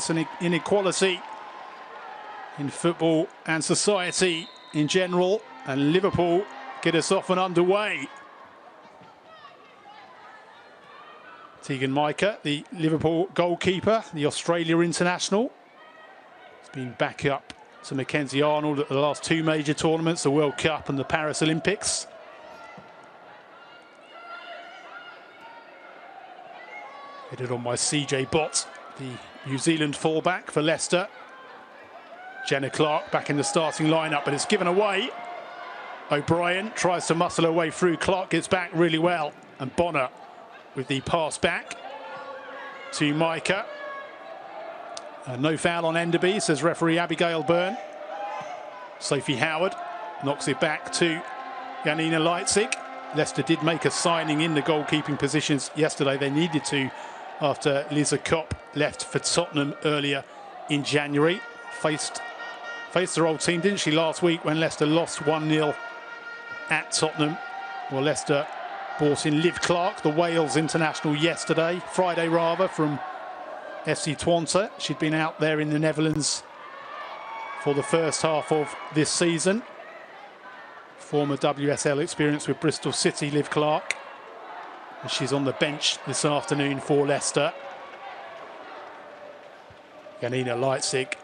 It's an inequality in football and society in general, and Liverpool get us off and underway. Tegan Micah, the Liverpool goalkeeper, the Australia international, has been back up to Mackenzie Arnold at the last two major tournaments, the World Cup and the Paris Olympics. Headed on by CJ Bott, the New Zealand fullback for Leicester. Jenna Clark back in the starting lineup, but it's given away. O'Brien tries to muscle her way through. Clark gets back really well, and Bonner with the pass back to Micah. No foul on Enderby, says referee Abigail Byrne. Sophie Howard knocks it back to Janina Leitzig. Leicester did make a signing in the goalkeeping positions yesterday. They needed to after Lisa Kopp left for Tottenham earlier in January. Faced her old team, didn't she, last week when Leicester lost 1-0 at Tottenham. Well, Leicester brought in Liv Clark, the Wales international, Friday rather, from FC Twente. She'd been out there in the Netherlands for the first half of this season. Former WSL experience with Bristol City, Liv Clark. And she's on the bench this afternoon for Leicester. Janina Leitzig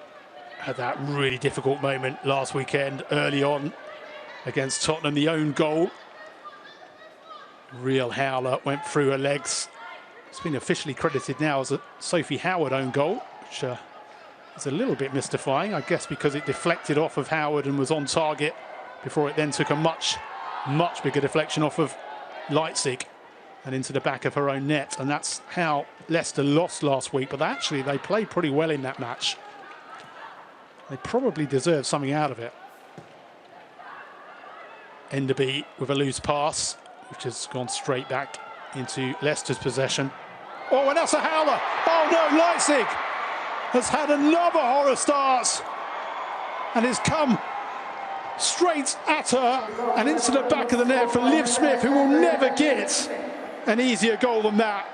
had that really difficult moment last weekend, early on against Tottenham, the own goal. Real howler went through her legs. It's been officially credited now as a Sophie Howard own goal, which is a little bit mystifying, I guess, because it deflected off of Howard and was on target before it then took a much bigger deflection off of Leitzig and into the back of her own net. And that's how Leicester lost last week, but actually they played pretty well in that match. They probably deserve something out of it. Enderby with a loose pass, which has gone straight back into Leicester's possession. Oh, and that's a howler. Oh no, Leitzig has had another horror start and it's come straight at her and into the back of the net for Liv Smith, who will never get an easier goal than that.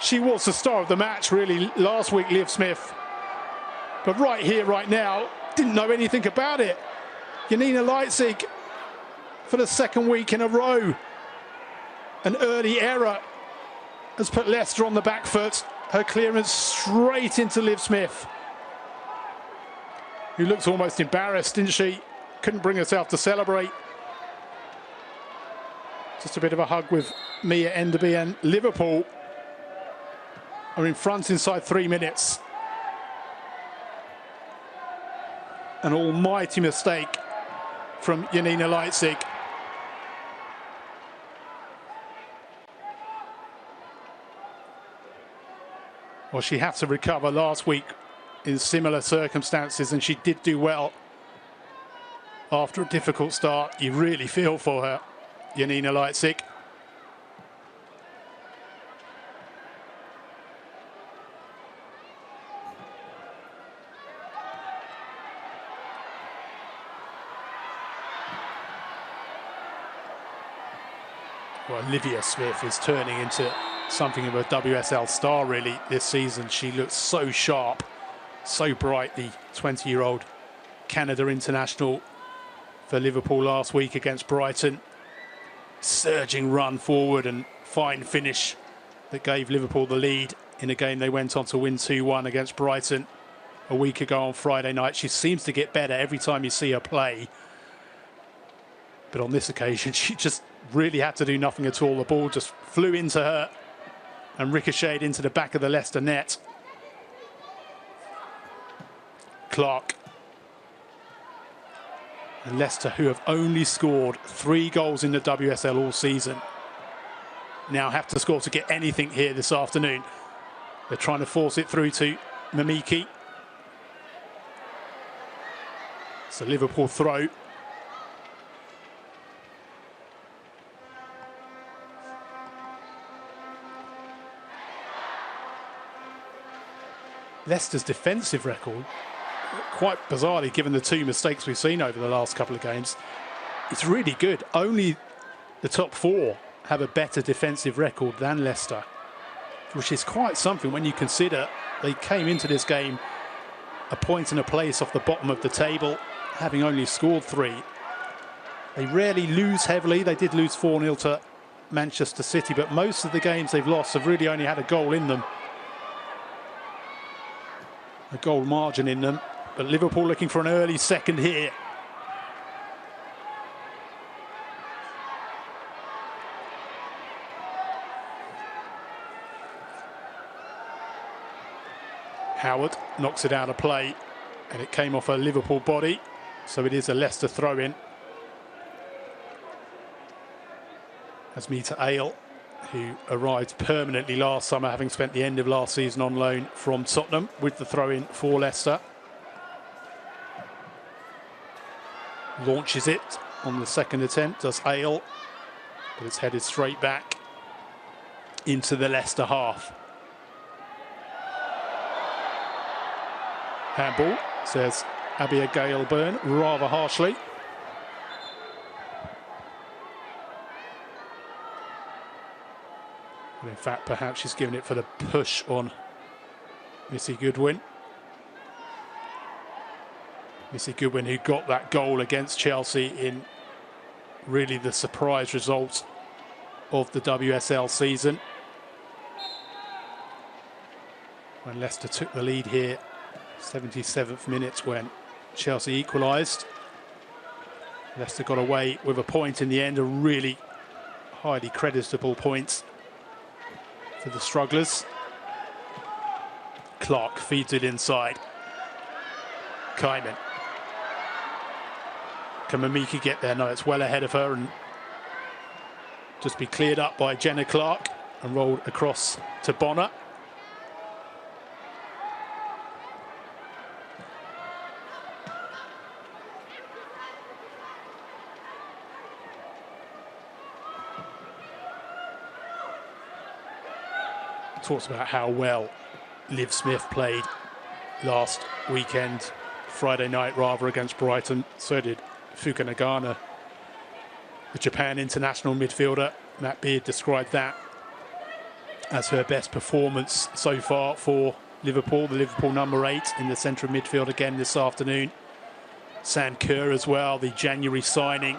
She was the star of the match, really, last week, Liv Smith. But right here, right now, didn't know anything about it. Janina Leitzig, for the second week in a row, an early error has put Leicester on the back foot. Her clearance straight into Liv Smith, who looked almost embarrassed, didn't she? Couldn't bring herself to celebrate. Just a bit of a hug with Mia Enderby, and Liverpool are in front inside 3 minutes. An almighty mistake from Janina Leitzig. Well, she had to recover last week in similar circumstances, and she did do well after a difficult start. You really feel for her, Janina Leitzig. Well, Olivia Smith is turning into something of a WSL star, really, this season. She looks so sharp, so bright, the 20-year-old Canada international for Liverpool last week against Brighton. Surging run forward and fine finish that gave Liverpool the lead in a game they went on to win 2-1 against Brighton a week ago on Friday night. She seems to get better every time you see her play. But on this occasion, she just really had to do nothing at all. The ball just flew into her and ricocheted into the back of the Leicester net. Clark. And Leicester, who have only scored 3 goals in the WSL all season, now have to score to get anything here this afternoon. They're trying to force it through to Mamiki. It's a Liverpool throw. Leicester's defensive record, quite bizarrely given the 2 mistakes we've seen over the last couple of games, it's really good. Only the top 4 have a better defensive record than Leicester. which is quite something when you consider they came into this game a point and a place off the bottom of the table, having only scored 3. They rarely lose heavily. They did lose 4-0 to Manchester City, but most of the games they've lost have really only had a goal in them. A goal margin in them. But Liverpool looking for an early second here. Howard knocks it out of play, and it came off a Liverpool body, so it is a Leicester throw-in. As Mita Ale, who arrived permanently last summer, having spent the end of last season on loan from Tottenham, with the throw-in for Leicester. Launches it on the second attempt, does Ale, but it's headed straight back into the Leicester half. Handball, says Abigail Byrne, rather harshly. And in fact, perhaps she's given it for the push on Missy Goodwin. Missy Goodwin, who got that goal against Chelsea in really the surprise result of the WSL season, when Leicester took the lead here, 77th minute, when Chelsea equalised. Leicester got away with a point in the end, a really highly creditable point for the strugglers. Clark feeds it inside. Kaiman. Can Mamiki get there? No, it's well ahead of her and just be cleared up by Jenna Clark and rolled across to Bonner. Talks about how well Liv Smith played last weekend, Friday night rather, against Brighton. So did Fuka Nagana, the Japan international midfielder. Matt Beard described that as her best performance so far for Liverpool. The Liverpool number 8 in the centre of midfield again this afternoon. Sam Kerr as well, the January signing,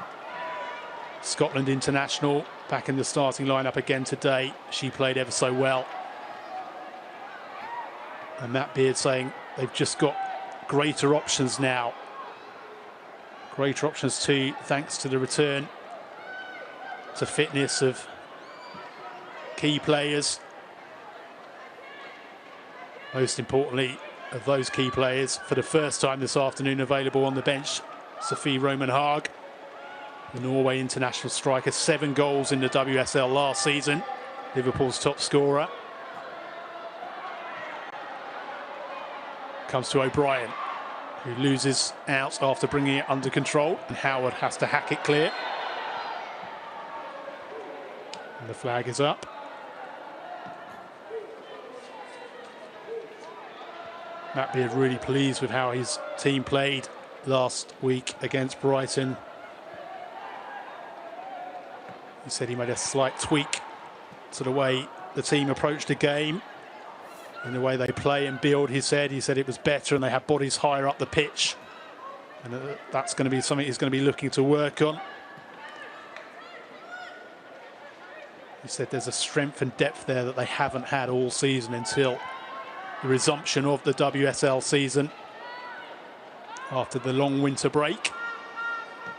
Scotland international, back in the starting lineup again today. She played ever so well. And Matt Beard saying they've just got greater options now. Greater options too, thanks to the return to fitness of key players. Most importantly, of those key players, for the first time this afternoon available on the bench, Sophie Roman Haag, the Norway international striker, 7 goals in the WSL last season, Liverpool's top scorer. Comes to O'Brien, who loses out after bringing it under control, and Howard has to hack it clear. And the flag is up. Matt Beard really pleased with how his team played last week against Brighton. He said he made a slight tweak to the way the team approached the game, in the way they play and build. He said it was better and they had bodies higher up the pitch, and that's going to be something he's going to be looking to work on. He said there's a strength and depth there that they haven't had all season until the resumption of the WSL season after the long winter break.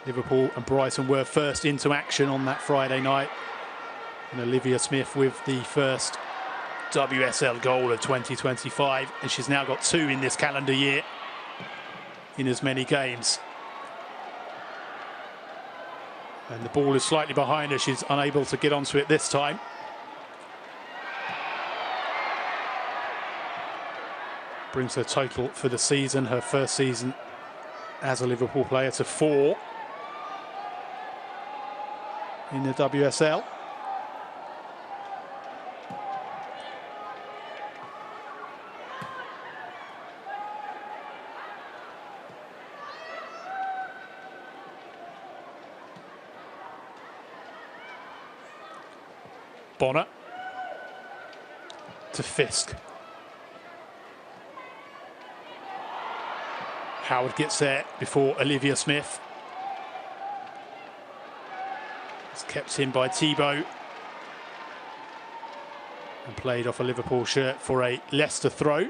Liverpool and Brighton were first into action on that Friday night, and Olivia Smith with the first WSL goal of 2025, and she's now got 2 in this calendar year in as many games. And the ball is slightly behind her. She's unable to get onto it this time. Brings her total for the season, her first season as a Liverpool player, to 4 in the WSL. Bonner to Fisk. Howard gets there before Olivia Smith. It's kept in by Thibault. And played off a Liverpool shirt for a Leicester throw.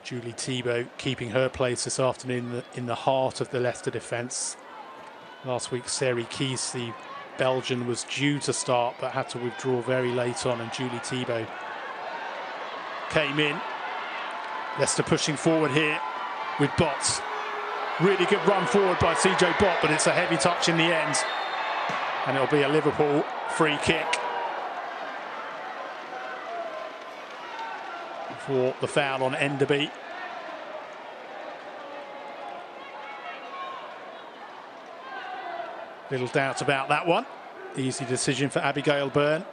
Julie Thibault keeping her place this afternoon in the heart of the Leicester defence. Last week, Sarah Keys, the Belgian, was due to start but had to withdraw very late on, and Julie Thibault came in. Leicester pushing forward here with Bott. Really good run forward by CJ Bott, but it's a heavy touch in the end. And it'll be a Liverpool free kick for the foul on Enderby. Little doubt about that one. Easy decision for Abigail Byrne.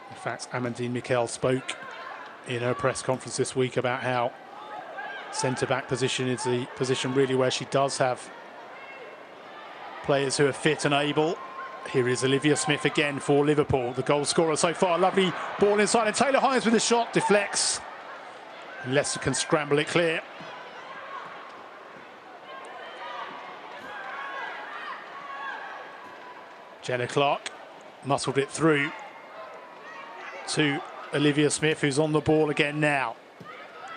In fact, Amandine Mikel spoke in her press conference this week about how centre-back position is the position really where she does have players who are fit and able. Here is Olivia Smith again for Liverpool, the goal scorer so far. Lovely ball inside, and Taylor Hines with a shot, deflects. And Leicester can scramble it clear. Jenna Clark muscled it through to Olivia Smith, who's on the ball again now.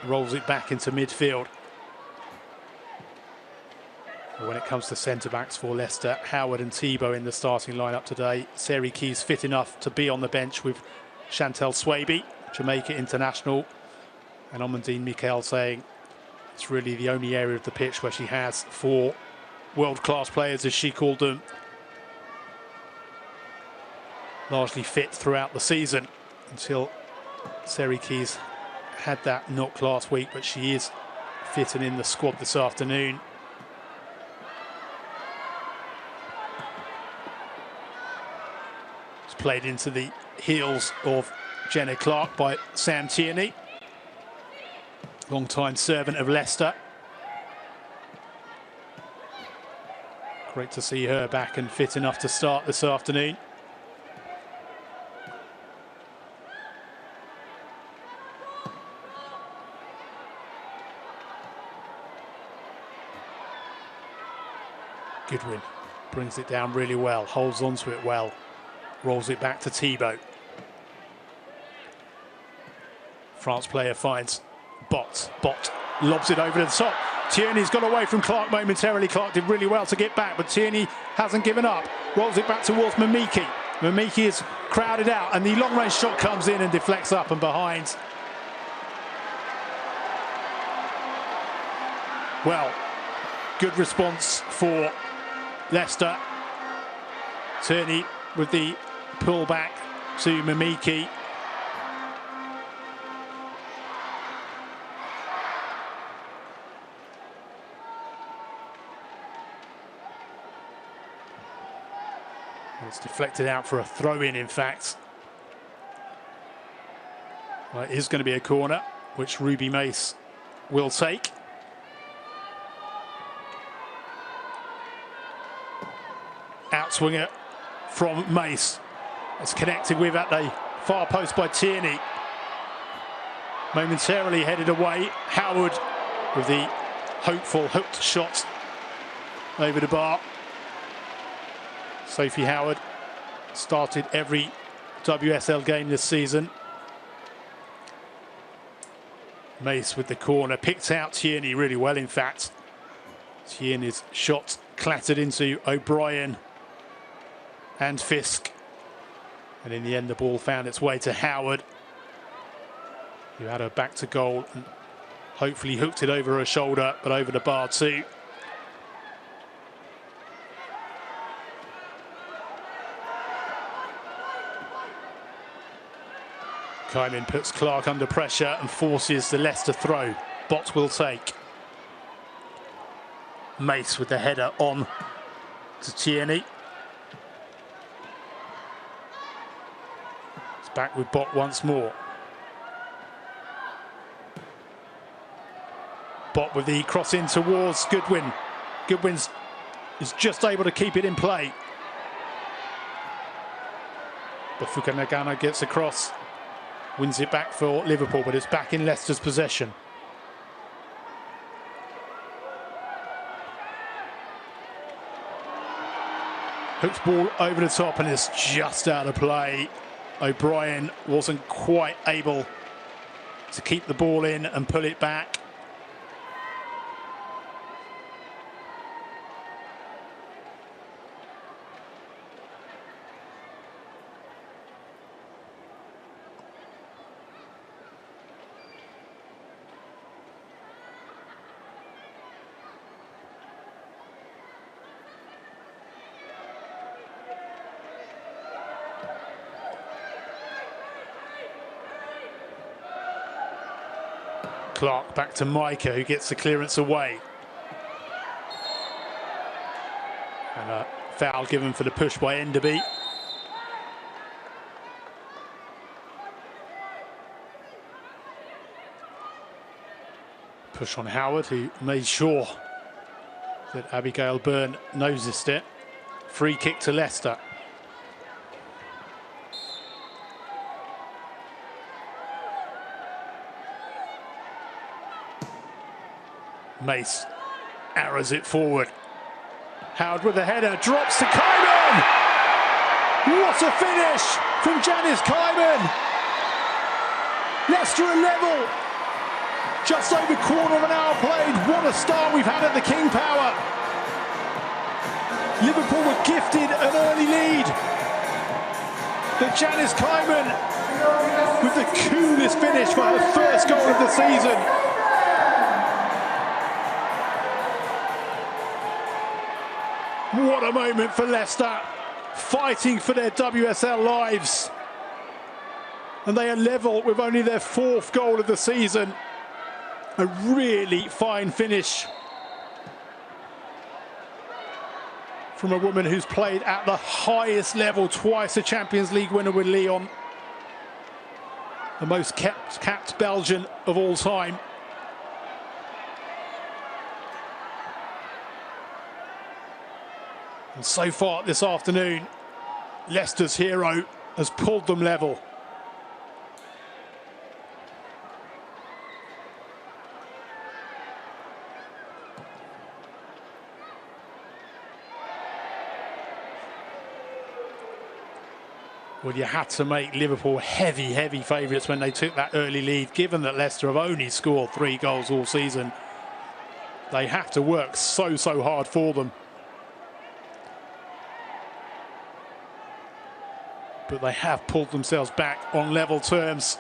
Rolls it back into midfield. When it comes to centre-backs for Leicester, Howard and Thibault in the starting lineup today. Sarah Keys fit enough to be on the bench with Chantel Swaby, Jamaica international. And Amandine Mikel saying it's really the only area of the pitch where she has 4 world-class players, as she called them, largely fit throughout the season until Sarah Keys had that knock last week, but she is fit and in the squad this afternoon. It's played into the heels of Jenna Clark by Sam Tierney, long-time servant of Leicester. Great to see her back and fit enough to start this afternoon. Goodwin brings it down really well, holds onto it well, rolls it back to Thibault. France player finds Bott lobs it over the top. Tierney's got away from Clark momentarily. Clark did really well to get back, but Tierney hasn't given up. Rolls it back towards Mamiki. Mamiki is crowded out, and the long-range shot comes in and deflects up and behind. Well, good response for Leicester. Tierney with the pull back to Mamiki. It's deflected out for a throw-in, in fact. Well, it is going to be a corner, which Ruby Mace will take. Outswinger from Mace. It's connected with at the far post by Tierney. Momentarily headed away. Howard with the hopeful hooked shot over the bar. Sophie Howard started every WSL game this season. Mace with the corner, picked out Tierney really well, in fact. Tierney's shot clattered into O'Brien and Fisk. And in the end, the ball found its way to Howard, who had her back to goal and hopefully hooked it over her shoulder, but over the bar too. Kyman puts Clark under pressure and forces the Leicester throw. Bott will take. Mace with the header on to Tierney. back with Bot once more. Bot with the cross in towards Goodwin. Goodwin's is just able to keep it in play. But Nagano gets across, wins it back for Liverpool, but it's back in Leicester's possession. Hooks ball over the top and it's just out of play. O'Brien wasn't quite able to keep the ball in and pull it back. Clark back to Micah, who gets the clearance away. And a foul given for the push by Enderby. Push on Howard, who made sure that Abigail Byrne noticed it. Free kick to Leicester. Mace arrows it forward. Howard with the header, drops to Kaiman! What a finish from Janice Kaiman! Leicester are level. Just over quarter of an hour played. What a start we've had at the King Power. Liverpool were gifted an early lead. But Janice Kaiman with the coolest finish for her first goal of the season. What a moment for Leicester, fighting for their WSL lives. And they are level with only their 4th goal of the season. A really fine finish from a woman who's played at the highest level, twice a Champions League winner with Lyon. The most capped Belgian of all time. And so far this afternoon, Leicester's hero has pulled them level. Well, you had to make Liverpool heavy favourites when they took that early lead, given that Leicester have only scored 3 goals all season. They have to work so hard for them. But they have pulled themselves back on level terms.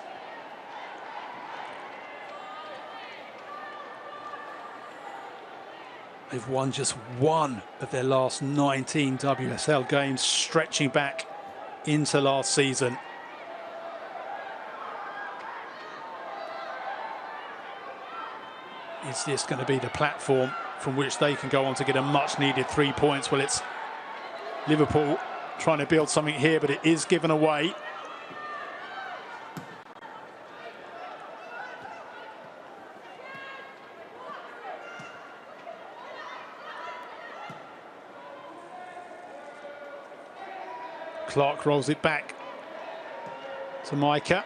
They've won just 1 of their last 19 WSL games, stretching back into last season. Is this going to be the platform from which they can go on to get a much needed 3 points? Well, it's Liverpool trying to build something here, but it is given away. Clark rolls it back to Micah.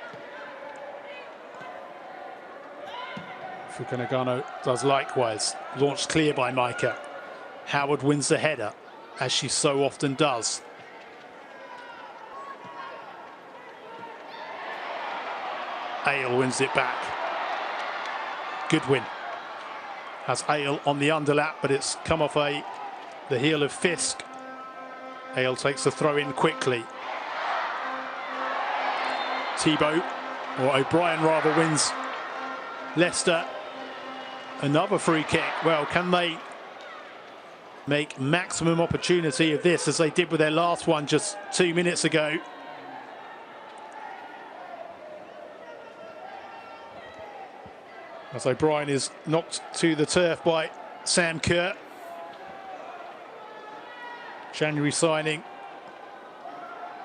Fukunaga does likewise. Launched clear by Micah. Howard wins the header, as she so often does. Ale wins it back. Goodwin has Ale on the underlap, but it's come off the heel of Fisk. Ale takes the throw in quickly. Thibault, or O'Brien rather, wins Leicester another free kick. Well, can they make maximum opportunity of this, as they did with their last one just 2 minutes ago? As O'Brien is knocked to the turf by Sam Kerr. January signing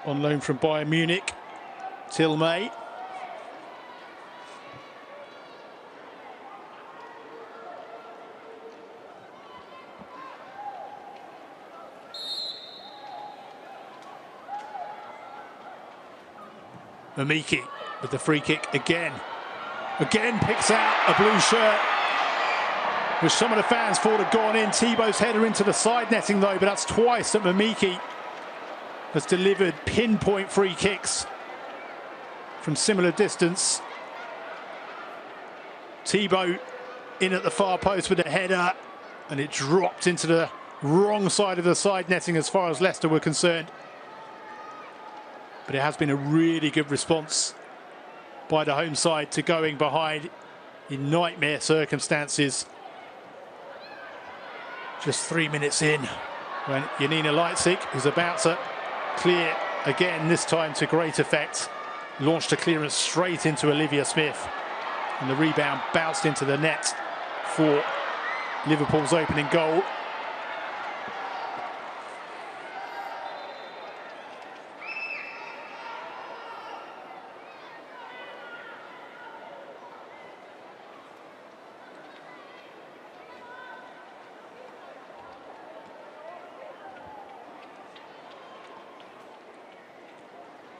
on loan from Bayern Munich. till May. Mamiki with the free kick again. Again picks out a blue shirt, which some of the fans thought had gone in. Thibaut's header into the side netting though, but that's twice that Mamiki has delivered pinpoint free kicks from similar distance. Thibaut in at the far post with a header, and it dropped into the wrong side of the side netting as far as Leicester were concerned. But it has been a really good response by the home side to going behind in nightmare circumstances. Just 3 minutes in, when Janina Leipzig, who's about to clear again, this time to great effect, launched a clearance straight into Olivia Smith, and the rebound bounced into the net for Liverpool's opening goal.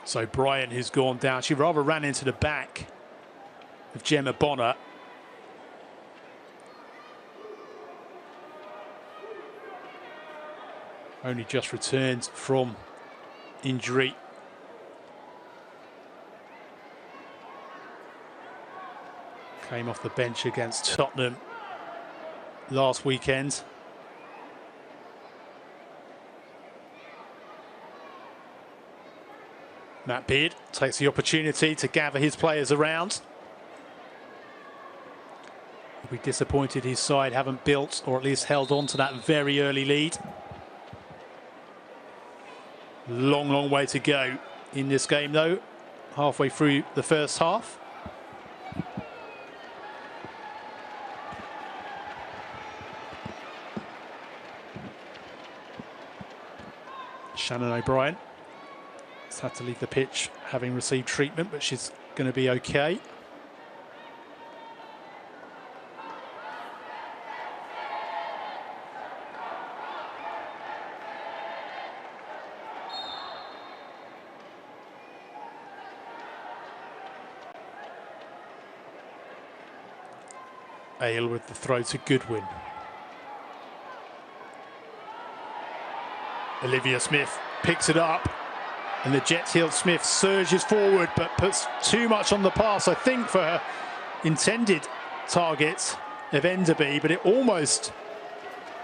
So Bryant, who's gone down, she rather ran into the back of Gemma Bonner. Only just returned from injury. Came off the bench against Tottenham last weekend. Matt Beard takes the opportunity to gather his players around. He'll be disappointed his side haven't built, or at least held on to that very early lead. Long way to go in this game though, halfway through the first half. Shannon O'Brien has had to leave the pitch having received treatment, but she's going to be okay. Ale with the throw to Goodwin. Olivia Smith picks it up, and the jet-heeled Smith surges forward but puts too much on the pass, I think, for her intended target of Enderby, but it almost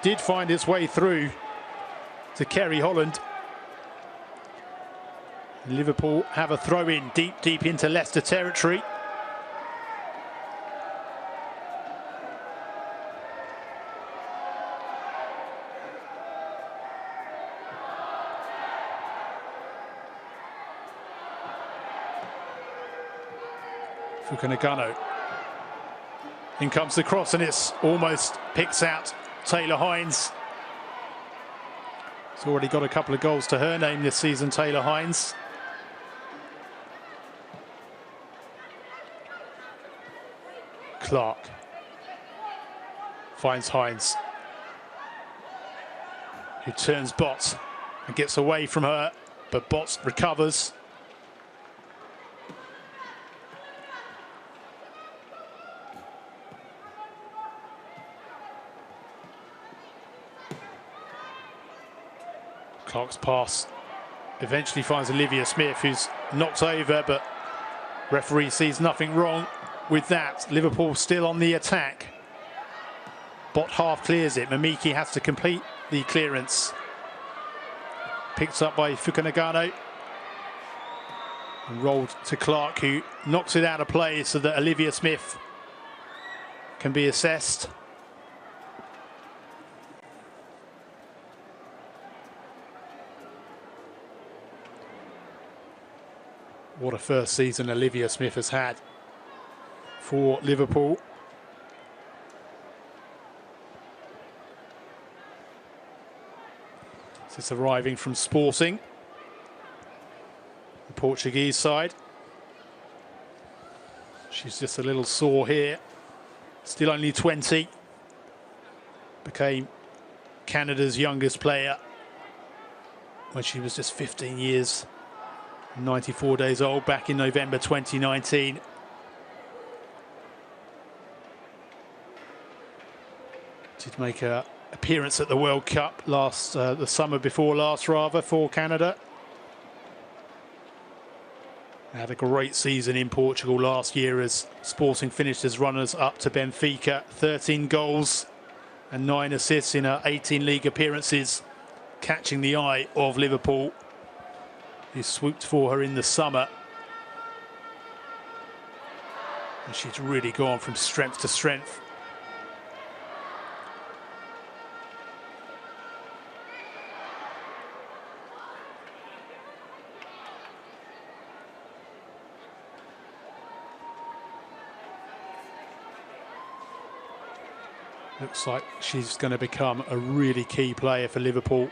did find its way through to Kerry Holland. Liverpool have a throw-in deep into Leicester territory. Fukunagano. In comes the cross, and it's almost picks out Taylor Hines. It's already got a couple of goals to her name this season, Taylor Hines. Clark finds Hines, who turns Bott and gets away from her, but Bott recovers. Clark's pass eventually finds Olivia Smith, who's knocked over, but referee sees nothing wrong with that. Liverpool still on the attack. Bott half clears it. Mamiki has to complete the clearance. Picked up by Fukunagano and rolled to Clark, who knocks it out of play so that Olivia Smith can be assessed. What a first season Olivia Smith has had for Liverpool. This is arriving from Sporting, the Portuguese side. She's just a little sore here. Still only 20. Became Canada's youngest player when she was just 15 years, 94 days old, back in November 2019. Did make an appearance at the World Cup the summer before last, rather, for Canada. Had a great season in Portugal last year as Sporting finished as runners-up to Benfica. 13 goals and 9 assists in her 18 league appearances, catching the eye of Liverpool, who swooped for her in the summer. And she's really gone from strength to strength. Looks like she's going to become a really key player for Liverpool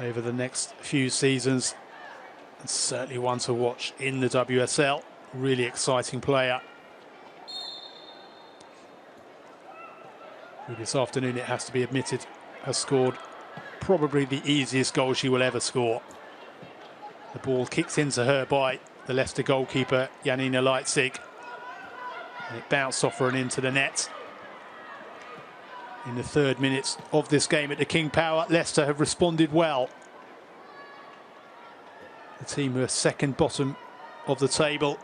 over the next few seasons. And certainly one to watch in the WSL. Really exciting player. Who this afternoon, it has to be admitted, has scored probably the easiest goal she will ever score. The ball kicked into her by the Leicester goalkeeper, Janina Leicester. And it bounced off her and into the net. In the 3rd minute of this game at the King Power, Leicester have responded well. The team who are second bottom of the table.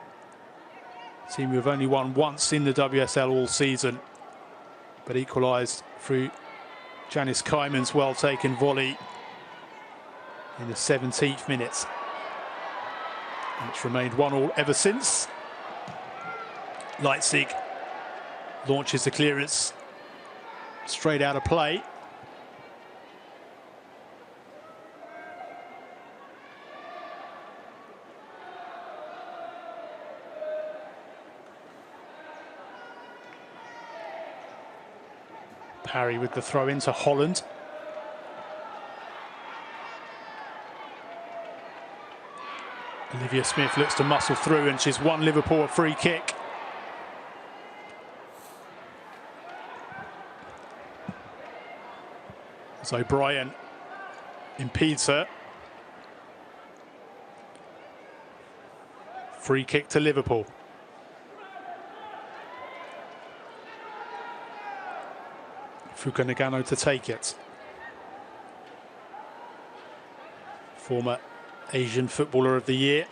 The team who have only won once in the WSL all season, but equalised through Janice Kaiman's well-taken volley in the 17th minute. And it's remained 1-1 ever since. Leipzig launches the clearance straight out of play. Parry with the throw into Holland. Olivia Smith looks to muscle through, and she's won Liverpool a free kick. As O'Brien impedes her. Free kick to Liverpool. Fuka Nagano to take it. Former Asian Footballer of the Year.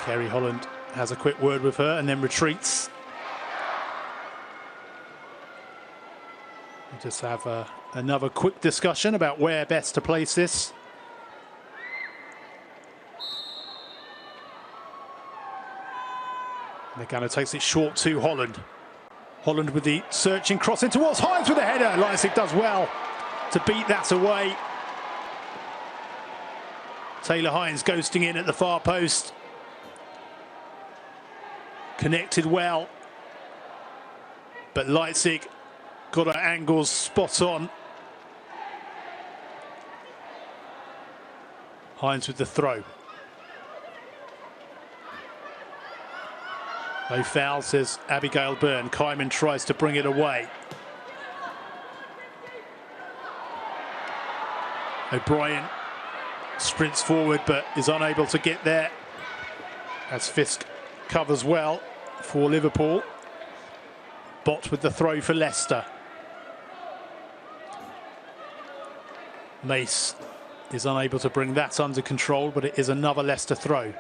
Kerry Holland has a quick word with her and then retreats. We'll just have another quick discussion about where best to place this. Nagano takes it short to Holland. Holland with the searching cross in towards Hines with a header. Leipzig does well to beat that away. Taylor Hines ghosting in at the far post. Connected well. But Leipzig got her angles spot on. Hines with the throw. No foul, says Abigail Byrne. Kaiman tries to bring it away. O'Brien sprints forward but is unable to get there, as Fisk covers well for Liverpool. Bott with the throw for Leicester. Mace is unable to bring that under control, but it is another Leicester throw.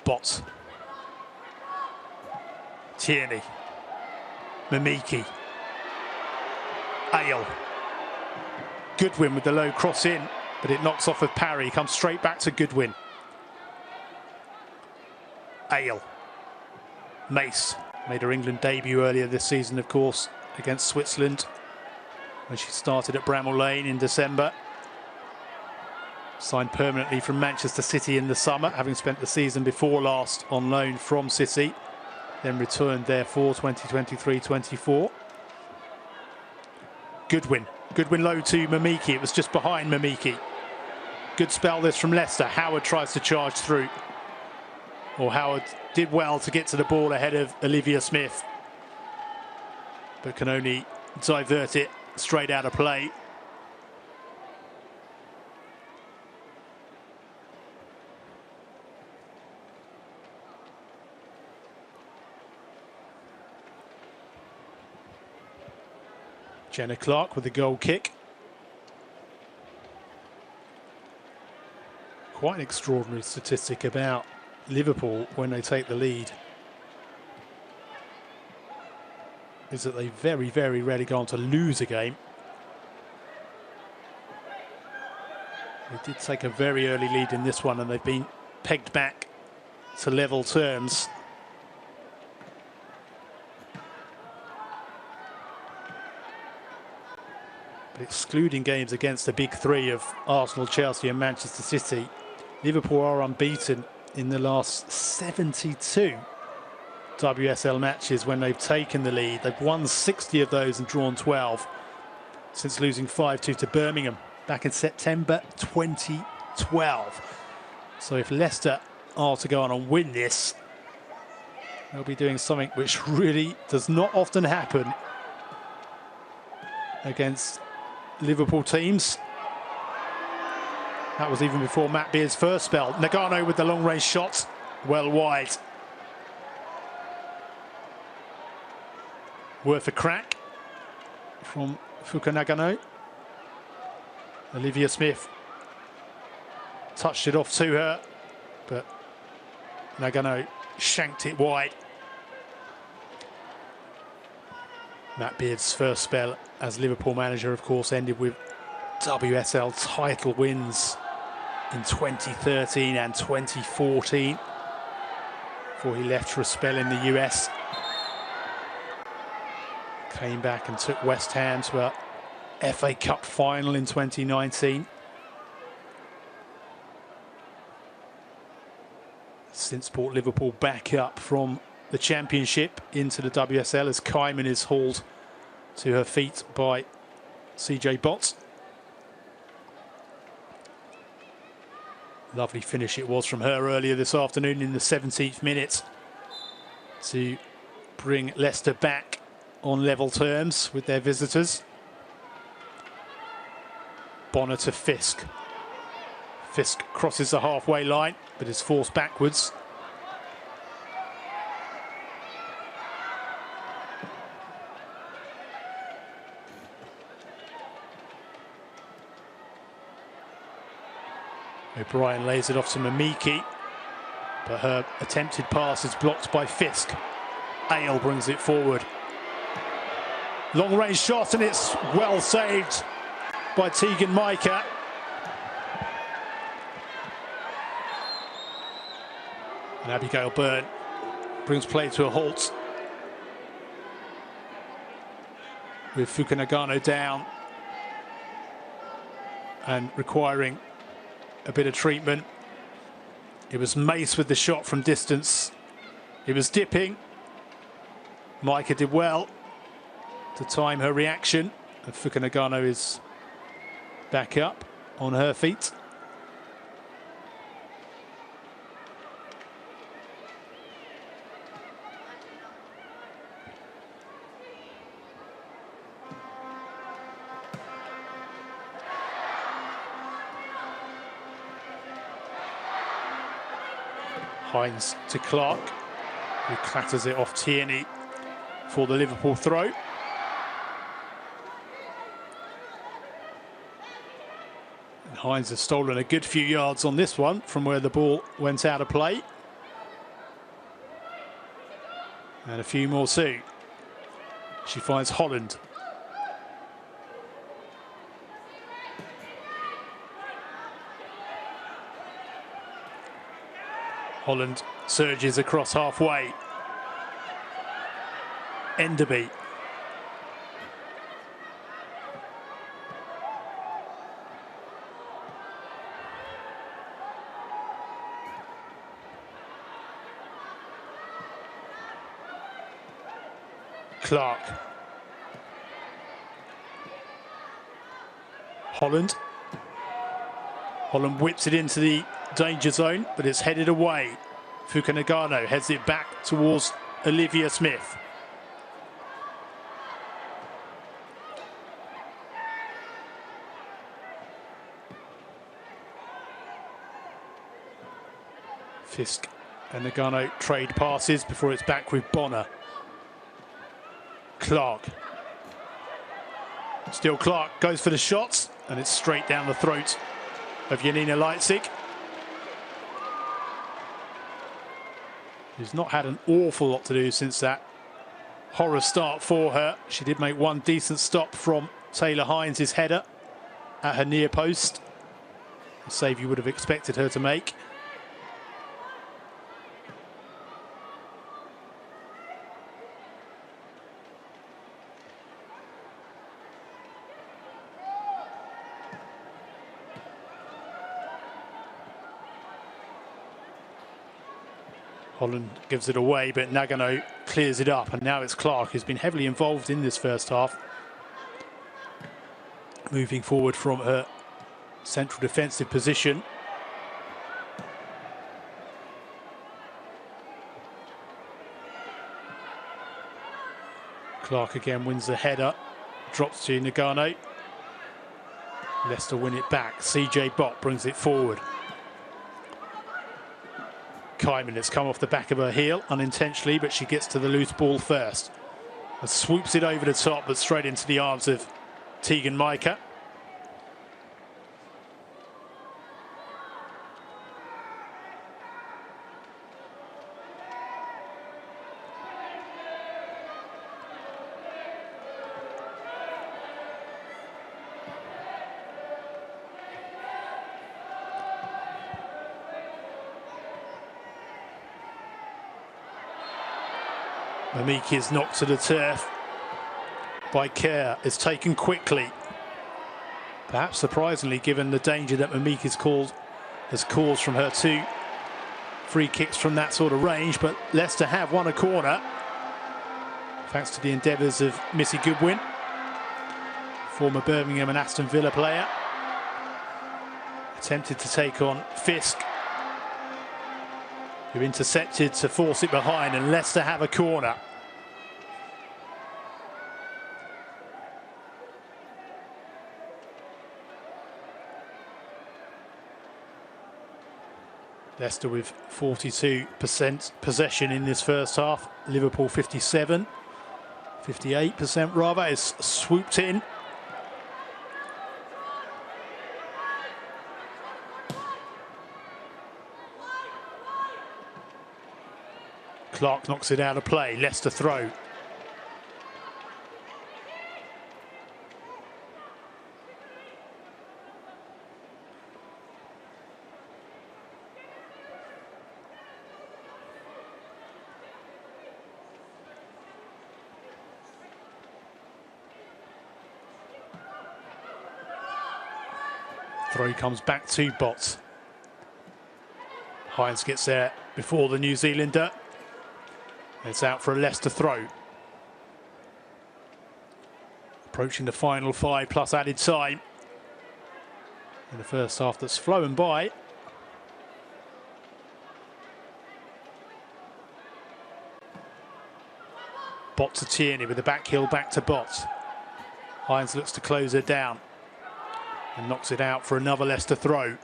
Bott. Tierney. Mimiki. Ale. Goodwin with the low cross in, but it knocks off of parry. Comes straight back to Goodwin. Ale. Mace made her England debut earlier this season, of course, against Switzerland, when she started at Bramall Lane in December. Signed permanently from Manchester City in the summer, having spent the season before last on loan from City, then returned there for 2023-24. Goodwin low to Mamiki. It was just behind Mamiki. Good spell this from Leicester. Howard tries to charge through. Or Howard did well to get to the ball ahead of Olivia Smith, but can only divert it straight out of play. Jenna Clark with the goal kick. Quite an extraordinary statistic about Liverpool when they take the lead is that they very, very rarely go on to lose a game. They did take a very early lead in this one, and they've been pegged back to level terms. But excluding games against the big three of Arsenal, Chelsea and Manchester City, Liverpool are unbeaten in the last 72 WSL matches when they've taken the lead. They've won 60 of those and drawn 12 since losing 5-2 to Birmingham back in September 2012. So if Leicester are to go on and win this, they'll be doing something which really does not often happen against Liverpool teams. That was even before Matt Beard's first spell. Nagano with the long range shot, well wide. Worth a crack from Nagano. Olivia Smith touched it off to her, but Nagano shanked it wide. Matt Beard's first spell as Liverpool manager, of course, ended with WSL title wins in 2013 and 2014 before he left for a spell in the US. Came back and took West Ham to a FA Cup final in 2019. Since brought Liverpool back up from the Championship into the WSL as Kaiman is hauled to her feet by CJ Bott. Lovely finish it was from her earlier this afternoon in the 17th minute to bring Leicester back on level terms with their visitors. Bonner to Fisk. Fisk crosses the halfway line but is forced backwards. O'Brien lays it off to Mamiki, but her attempted pass is blocked by Fisk. Ale brings it forward. Long range shot, and it's well saved by Tegan Micah. And Abigail Byrne brings play to a halt with Fukunagano down and requiring a bit of treatment. It was Mace with the shot from distance. It was dipping. Micah did well to time her reaction, and Fukunagano is back up on her feet. Hines to Clark, who clatters it off Tierney for the Liverpool throw. And Hines has stolen a good few yards on this one from where the ball went out of play. And a few more too. She finds Holland. Holland surges across halfway. Enderby. Clark. Holland. Holland whips it into the danger zone, but it's headed away. Fukunaga heads it back towards Olivia Smith. Fisk and Nagano trade passes before it's back with Bonner. Clark. Still Clark goes for the shots, and it's straight down the throat of Janina Leipzig, who's not had an awful lot to do since that horror start for her. She did make one decent stop from Taylor Hines' header at her near post, a save you would have expected her to make. Holland gives it away, but Nagano clears it up, and now it's Clark, who's been heavily involved in this first half, moving forward from her central defensive position. Clark again wins the header, drops to Nagano. Leicester win it back. CJ Bott brings it forward. Kyman, it's come off the back of her heel unintentionally, but she gets to the loose ball first and swoops it over the top, but straight into the arms of Tegan Micah. Mamiki is knocked to the turf by Kerr. It's taken quickly. Perhaps surprisingly, given the danger that Mamiki's has caused from her two free kicks from that sort of range. But Leicester have won a corner, thanks to the endeavours of Missy Goodwin, former Birmingham and Aston Villa player. Attempted to take on Fisk, who intercepted to force it behind, and Leicester have a corner. Leicester with 42% possession in this first half. Liverpool 57, 58% rather, is swooped in. Clark knocks it out of play. Leicester throw. Throw comes back to Bott. Hines gets there before the New Zealander. It's out for a Leicester throw. Approaching the final 5 plus added time in the first half that's flown by. Bott to Tierney with the back heel back to Bott. Hines looks to close it down and knocks it out for another Leicester throw.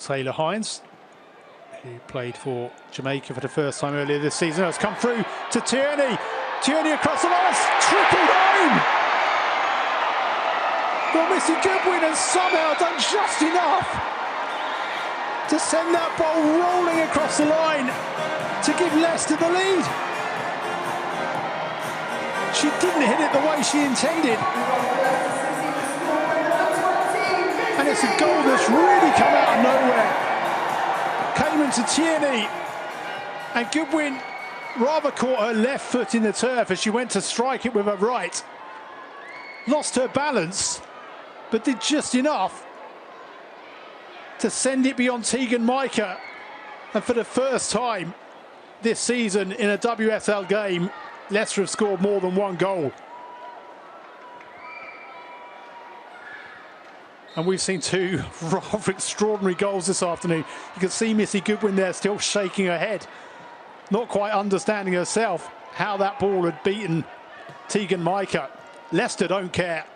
Taylor Hines, who played for Jamaica for the first time earlier this season, has come through to Tierney. Tierney across the line, tripled home. Well, Missy Goodwin has somehow done just enough to send that ball rolling across the line. to give Leicester the lead. She didn't hit it the way she intended. And it's a goal that's really come out of nowhere. Came into Tierney, and Goodwin rather caught her left foot in the turf as she went to strike it with her right. Lost her balance, but did just enough to send it beyond Tegan Micah. And for the first time this season in a WSL game, Leicester have scored more than one goal. And we've seen two rather extraordinary goals this afternoon. You can see Missy Goodwin there still shaking her head, not quite understanding herself how that ball had beaten Tegan Micah. Leicester don't care.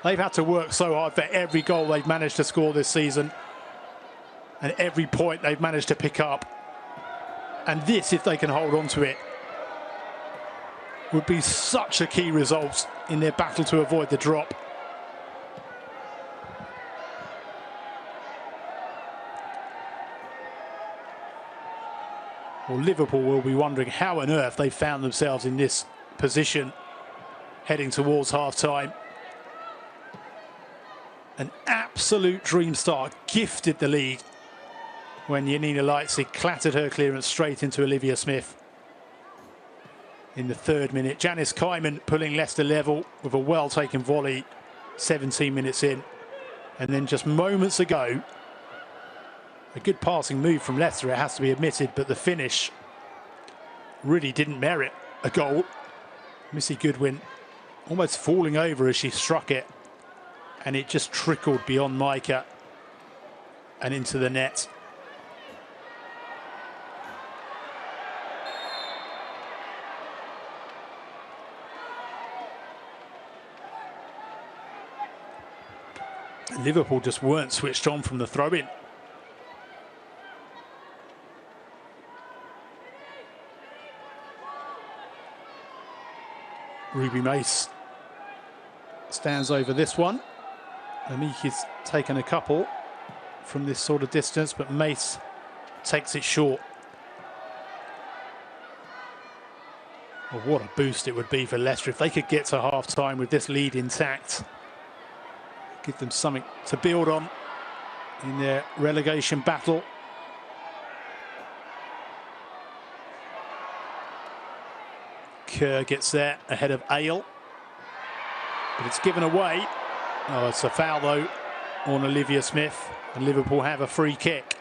They've had to work so hard for every goal they've managed to score this season, and every point they've managed to pick up. And this, if they can hold on to it, would be such a key result in their battle to avoid the drop. Well, Liverpool will be wondering how on earth they found themselves in this position heading towards half-time. An absolute dream start, gifted the lead when Janina Leitze clattered her clearance straight into Olivia Smith. In the 3rd minute, Janice Kyman pulling Leicester level with a well-taken volley 17 minutes in. And then just moments ago, a good passing move from Leicester, it has to be admitted, but the finish really didn't merit a goal. Missy Goodwin almost falling over as she struck it, and it just trickled beyond Micah and into the net. And Liverpool just weren't switched on from the throw-in. Ruby Mace stands over this one. Amiki's taken a couple from this sort of distance, but Mace takes it short. Well, what a boost it would be for Leicester if they could get to half-time with this lead intact. Give them something to build on in their relegation battle. Kerr gets there ahead of Ale, but it's given away. Oh, it's a foul though on Olivia Smith, and Liverpool have a free kick.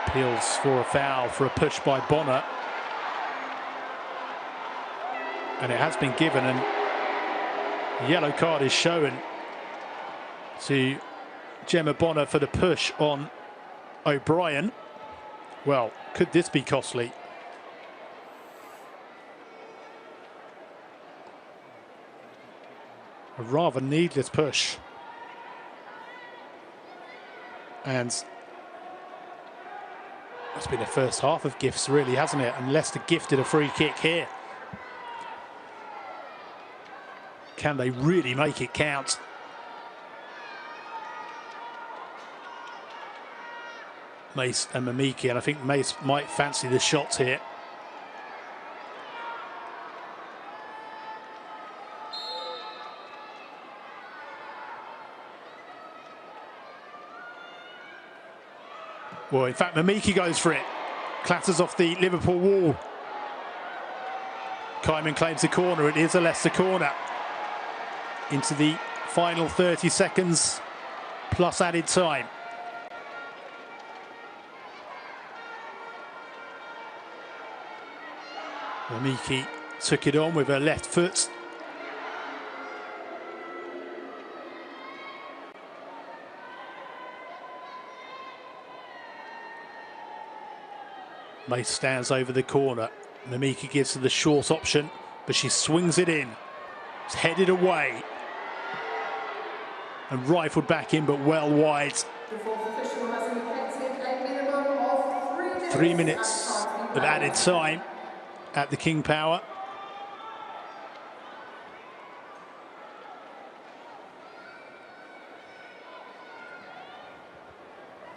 Appeals for a foul for a push by Bonner, and it has been given, and the yellow card is shown to Gemma Bonner for the push on O'Brien. Well, could this be costly? A rather needless push. And it's been a first half of gifts, really, hasn't it? And Leicester gifted a free kick here. Can they really make it count? Mace and Mamiki, and I think Mace might fancy the shots here. Well, in fact, Mamiki goes for it. Clatters off the Liverpool wall. Kyman claims the corner. It is a Leicester corner. Into the final 30 seconds plus added time. Mamiki took it on with her left foot. Mace stands over the corner. Mamiki gives her the short option, but she swings it in. It's headed away and rifled back in, but well wide. 3 minutes of added time at the King Power.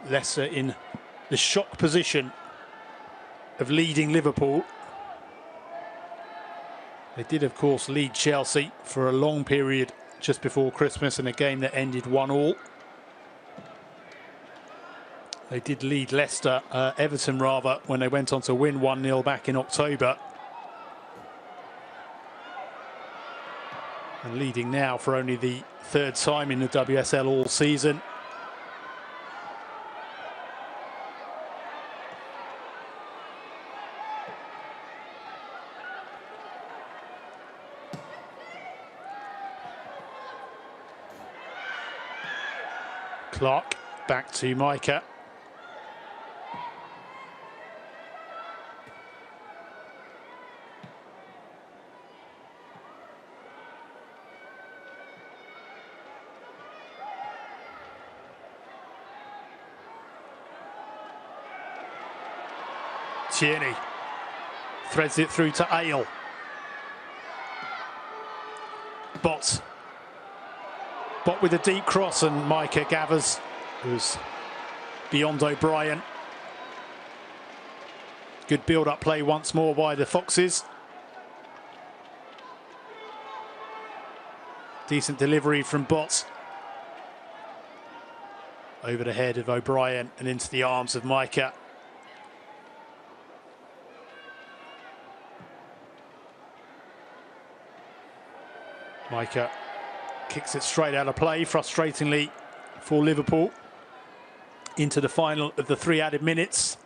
Leicester in the shock position of leading Liverpool. They did, of course, lead Chelsea for a long period just before Christmas in a game that ended 1-1. They did lead Leicester, Everton rather, when they went on to win 1-0 back in October. And leading now for only the third time in the WSL all season. Clark back to Micah. Tierney threads it through to Ale. Bot with a deep cross, and Micah gathers, who's beyond O'Brien. Good build-up play once more by the Foxes. Decent delivery from Bot. Over the head of O'Brien and into the arms of Micah. Micah kicks it straight out of play, frustratingly for Liverpool, into the final of the 3 added minutes.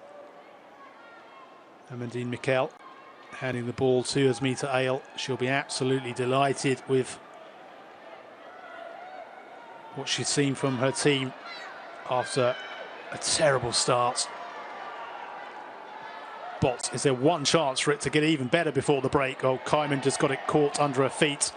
Amandine Mikel handing the ball to Asmita Ale. She'll be absolutely delighted with what she's seen from her team after a terrible start. Bot, is there one chance for it to get even better before the break? Oh, Kyman just got it caught under her feet.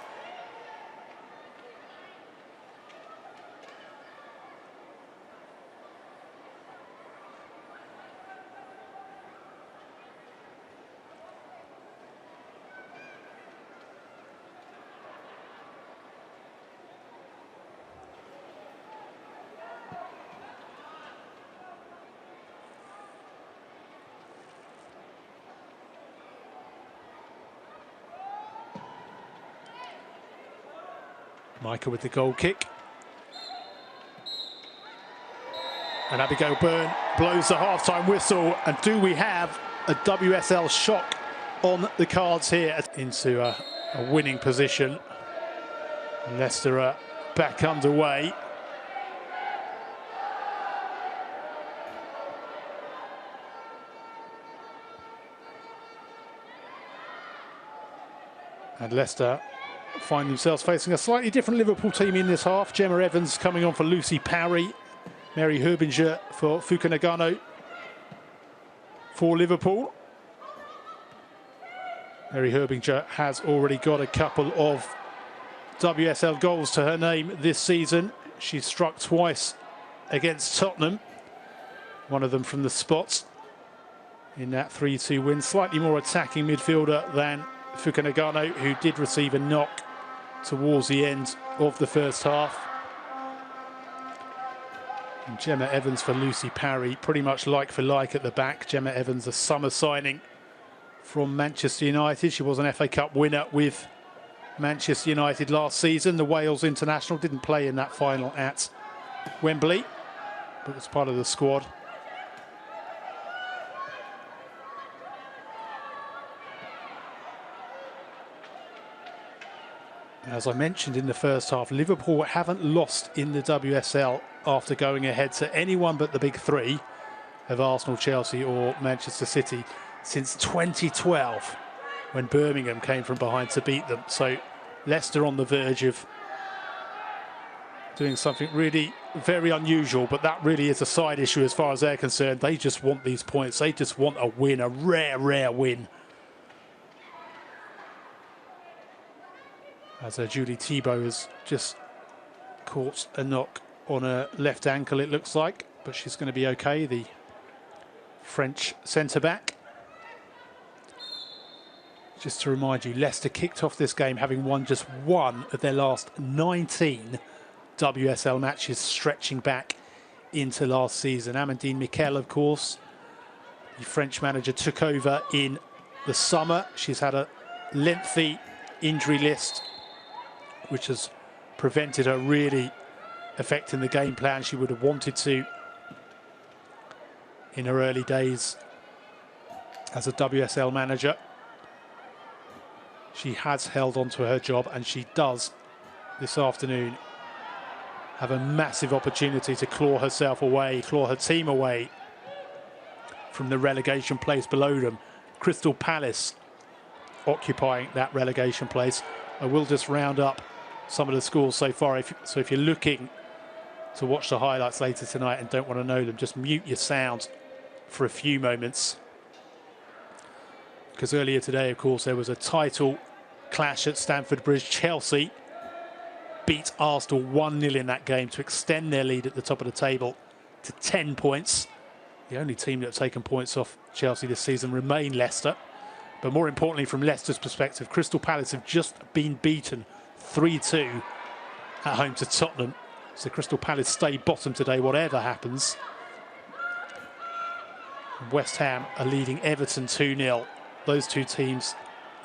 Micah with the goal kick. And Abigail Byrne blows the half-time whistle. And do we have a WSL shock on the cards here? Into a winning position. Leicester are back underway. And Leicester find themselves facing a slightly different Liverpool team in this half. Gemma Evans coming on for Lucy Parry. Mary Herbinger for Fukunaga for Liverpool. Mary Herbinger has already got a couple of WSL goals to her name this season. She's struck twice against Tottenham. One of them from the spot in that 3-2 win. Slightly more attacking midfielder than Fukunaga, who did receive a knock towards the end of the first half. And Gemma Evans for Lucy Parry, pretty much like for like at the back. Gemma Evans, a summer signing from Manchester United. She was an FA Cup winner with Manchester United last season. The Wales international didn't play in that final at Wembley, but was part of the squad. As I mentioned in the first half, Liverpool haven't lost in the WSL after going ahead to anyone but the big three of Arsenal, Chelsea or Manchester City since 2012, when Birmingham came from behind to beat them. So Leicester on the verge of doing something really very unusual, but that really is a side issue as far as they're concerned. They just want these points. They just want a win, a rare, rare win. As Julie Thibault has just caught a knock on her left ankle, it looks like, but she's going to be okay, the French centre-back. Just to remind you, Leicester kicked off this game having won just one of their last 19 WSL matches, stretching back into last season. Amandine Miquel, of course, the French manager, took over in the summer. She's had a lengthy injury list, which has prevented her really affecting the game plan she would have wanted to in her early days as a WSL manager. She has held on to her job, and she does this afternoon have a massive opportunity to claw herself away, claw her team away from the relegation place below them. Crystal Palace occupying that relegation place. I will just round up some of the scores so far. So if you're looking to watch the highlights later tonight and don't want to know them, just mute your sound for a few moments. Because earlier today, of course, there was a title clash at Stamford Bridge. Chelsea beat Arsenal 1-0 in that game to extend their lead at the top of the table to 10 points. The only team that have taken points off Chelsea this season remain Leicester. But more importantly, from Leicester's perspective, Crystal Palace have just been beaten 3-2 at home to Tottenham. So Crystal Palace stay bottom today, whatever happens. West Ham are leading Everton 2-0. Those two teams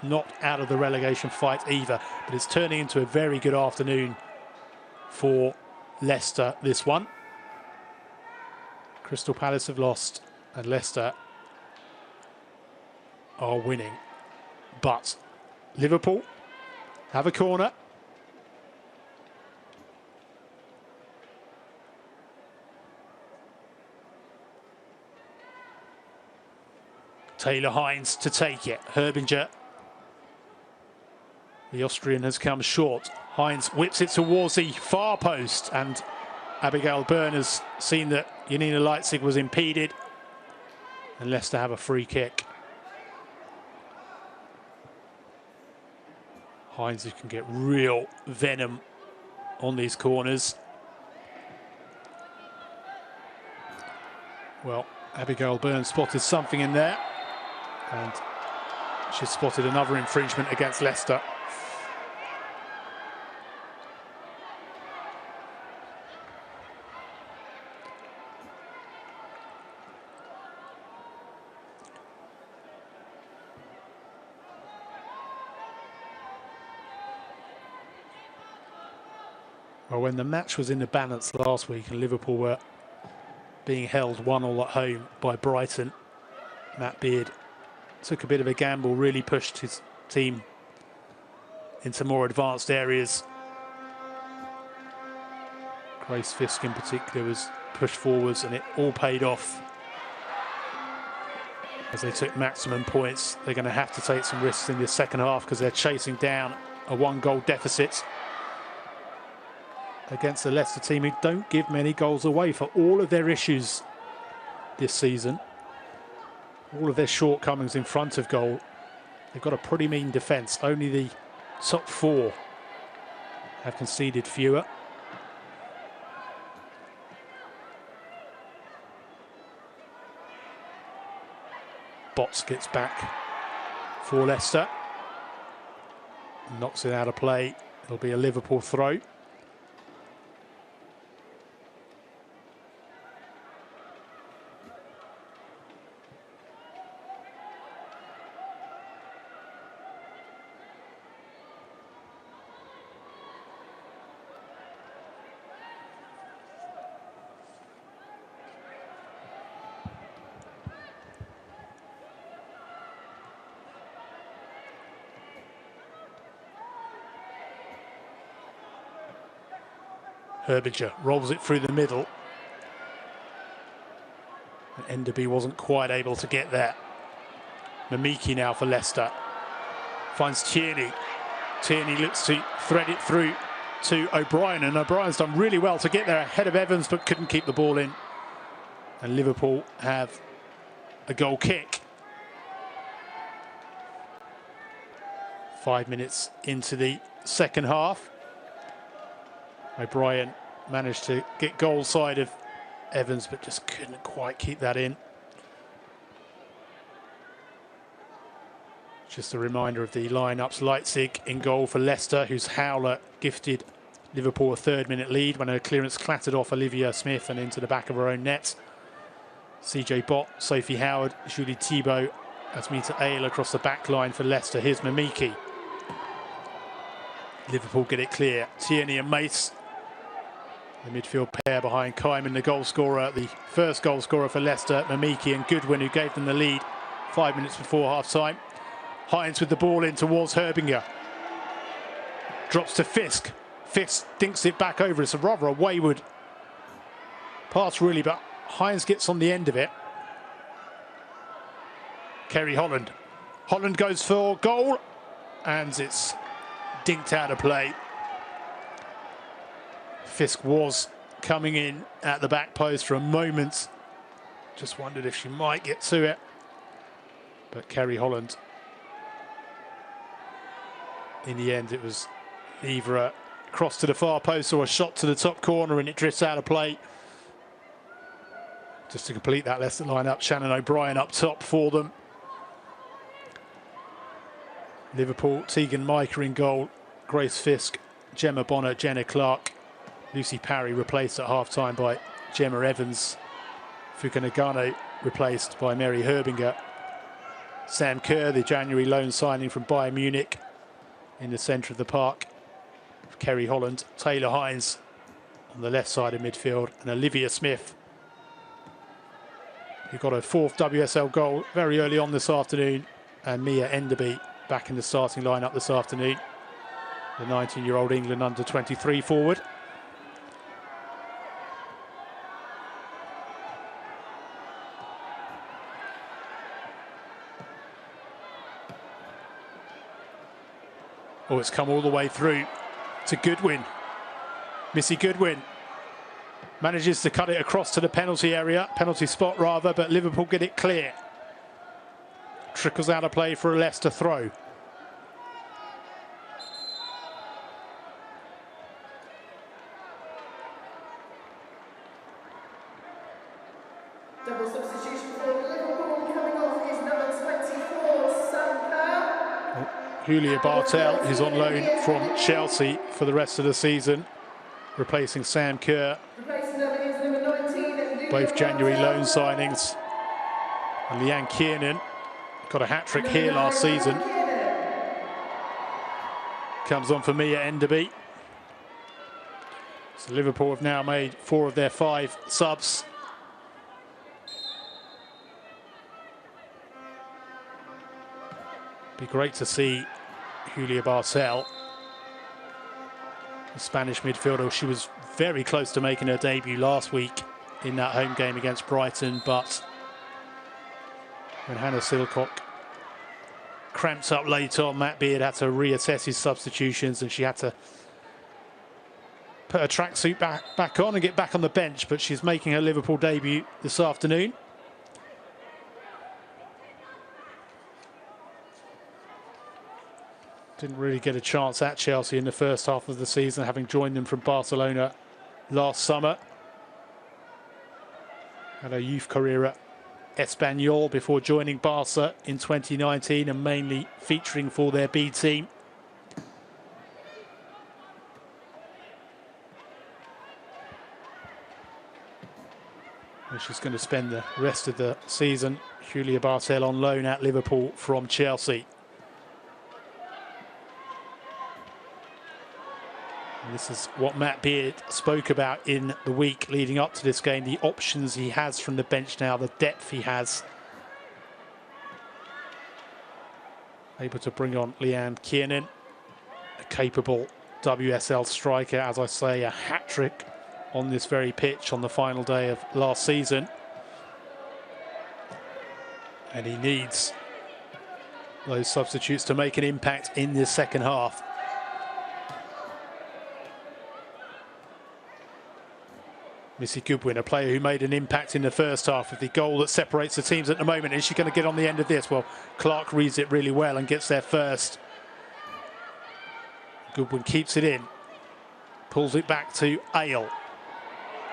not out of the relegation fight either, but it's turning into a very good afternoon for Leicester, this one. Crystal Palace have lost and Leicester are winning. But Liverpool have a corner. Taylor Hines to take it. Herbinger, the Austrian, has come short. Hines whips it towards the far post, and Abigail Byrne has seen that Janina Leitzig was impeded, and Leicester have a free kick. Hines, who can get real venom on these corners. Well, Abigail Byrne spotted something in there, and she spotted another infringement against Leicester. Well, when the match was in the balance last week and Liverpool were being held 1-1 at home by Brighton, Matt Beard took a bit of a gamble, really pushed his team into more advanced areas. Grace Fisk in particular was pushed forwards, and it all paid off as they took maximum points. They're going to have to take some risks in the second half because they're chasing down a 1-goal deficit against the Leicester team, who don't give many goals away. For all of their issues this season, all of their shortcomings in front of goal, they've got a pretty mean defence. Only the top four have conceded fewer. Botts gets back for Leicester, knocks it out of play. It'll be a Liverpool throw. Herbinger rolls it through the middle. And Enderby wasn't quite able to get there. Mamiki now for Leicester. Finds Tierney. Tierney looks to thread it through to O'Brien, and O'Brien's done really well to get there ahead of Evans, but couldn't keep the ball in. And Liverpool have a goal kick. 5 minutes into the second half. O'Brien managed to get goal side of Evans, but just couldn't quite keep that in. Just a reminder of the lineups. Leitzig in goal for Leicester, whose howler gifted Liverpool a 3rd-minute lead when her clearance clattered off Olivia Smith and into the back of her own net. CJ Bott, Sophie Howard, Julie Thibault, Asmita Ale across the back line for Leicester. Here's Mamiki. Liverpool get it clear. Tierney and Mace, the midfield pair behind Kaiman, the goal scorer, the first goal scorer for Leicester, Mamiki and Goodwin, who gave them the lead 5 minutes before half-time. Hines with the ball in towards Herbinger. Drops to Fisk. Fisk dinks it back over. It's a rather a wayward pass, really, but Hines gets on the end of it. Kerry Holland. Holland goes for goal, and it's dinked out of play. Fisk was coming in at the back post for a moment. Just wondered if she might get to it. But Kerry Holland, in the end, it was either a cross to the far post or a shot to the top corner, and it drifts out of play. Just to complete that Leicester line-up, Shannon O'Brien up top for them. Liverpool, Tegan Micah in goal, Grace Fisk, Gemma Bonner, Jenna Clark. Lucy Parry replaced at half-time by Gemma Evans. Fuka Nagano replaced by Mary Herbinger. Sam Kerr, the January loan signing from Bayern Munich, in the centre of the park. Kerry Holland, Taylor Hines on the left side of midfield, and Olivia Smith, who got her 4th WSL goal very early on this afternoon, and Mia Enderby back in the starting lineup this afternoon, the 19-year-old England under-23 forward. Oh, it's come all the way through to Goodwin. Missy Goodwin manages to cut it across to the penalty area, penalty spot rather, but Liverpool get it clear. Trickles out of play for a Leicester throw. Double substitution for Liverpool. Coming off is number 24, Sam Kerr. Julia Bartel is on loan from Chelsea for the rest of the season, replacing Sam Kerr. Replacing them is number 19, Both January loan signings. And Leanne Kiernan got a hat-trick here last season. Comes on for Mia Enderby. So Liverpool have now made 4 of their 5 subs. Be great to see Julia Bartel, the Spanish midfielder. She was very close to making her debut last week in that home game against Brighton, but when Hannah Silcock cramped up late on, Matt Beard had to reassess his substitutions, and she had to put her tracksuit back on and get back on the bench, but she's making her Liverpool debut this afternoon. Didn't really get a chance at Chelsea in the first half of the season, having joined them from Barcelona last summer. Had a youth career at Espanyol before joining Barca in 2019 and mainly featuring for their B team. And she's going to spend the rest of the season, Julia Bartel, on loan at Liverpool from Chelsea. And this is what Matt Beard spoke about in the week leading up to this game, the options he has from the bench now, the depth he has. Able to bring on Leanne Kiernan, a capable WSL striker, as I say, a hat-trick on this very pitch on the final day of last season. And he needs those substitutes to make an impact in this second half. Missy Goodwin, a player who made an impact in the first half with the goal that separates the teams at the moment. Is she going to get on the end of this? Well, Clark reads it really well and gets there first. Goodwin keeps it in, pulls it back to Ale.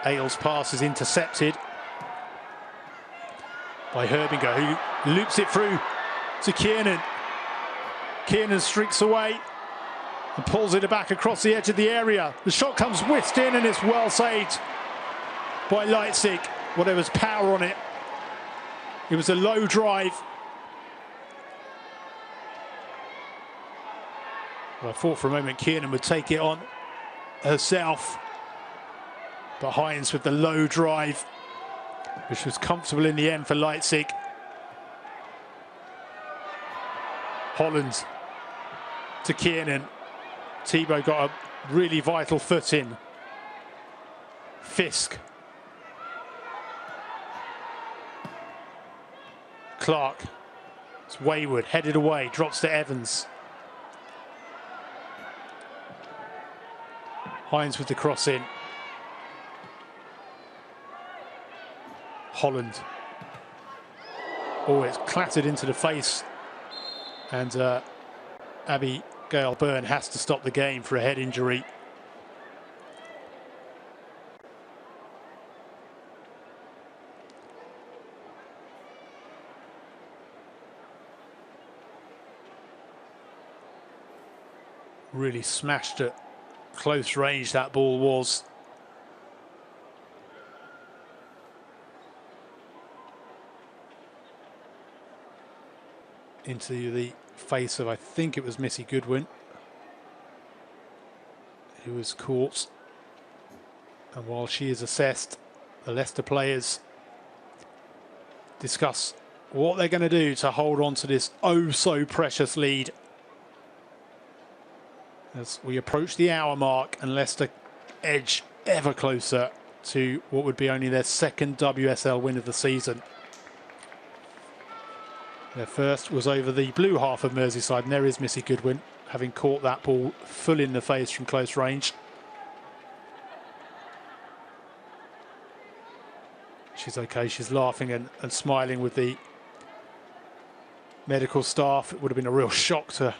Ale's pass is intercepted by Herbinger, who loops it through to Kiernan. Kiernan streaks away, and pulls it back across the edge of the area. The shot comes whisked in and it's well saved by Leipzig. Well, there was power on it. It was a low drive. Well, I thought for a moment Kiernan would take it on herself. But Hines with the low drive, which was comfortable in the end for Leipzig. Holland to Kiernan. Thibaut got a really vital foot in. Fisk. Clark. It's wayward, headed away, drops to Evans. Hines with the cross in. Holland. Oh, it's clattered into the face. And Abigail Byrne has to stop the game for a head injury. Really smashed at close range that ball was. Into the face of, I think it was Missy Goodwin, who was caught. And while she is assessed, the Leicester players discuss what they're going to do to hold on to this oh so precious lead as we approach the hour mark and Leicester edge ever closer to what would be only their second WSL win of the season. Their first was over the blue half of Merseyside, and there is Missy Goodwin, having caught that ball full in the face from close range. She's okay, she's laughing and smiling with the medical staff. It would have been a real shock to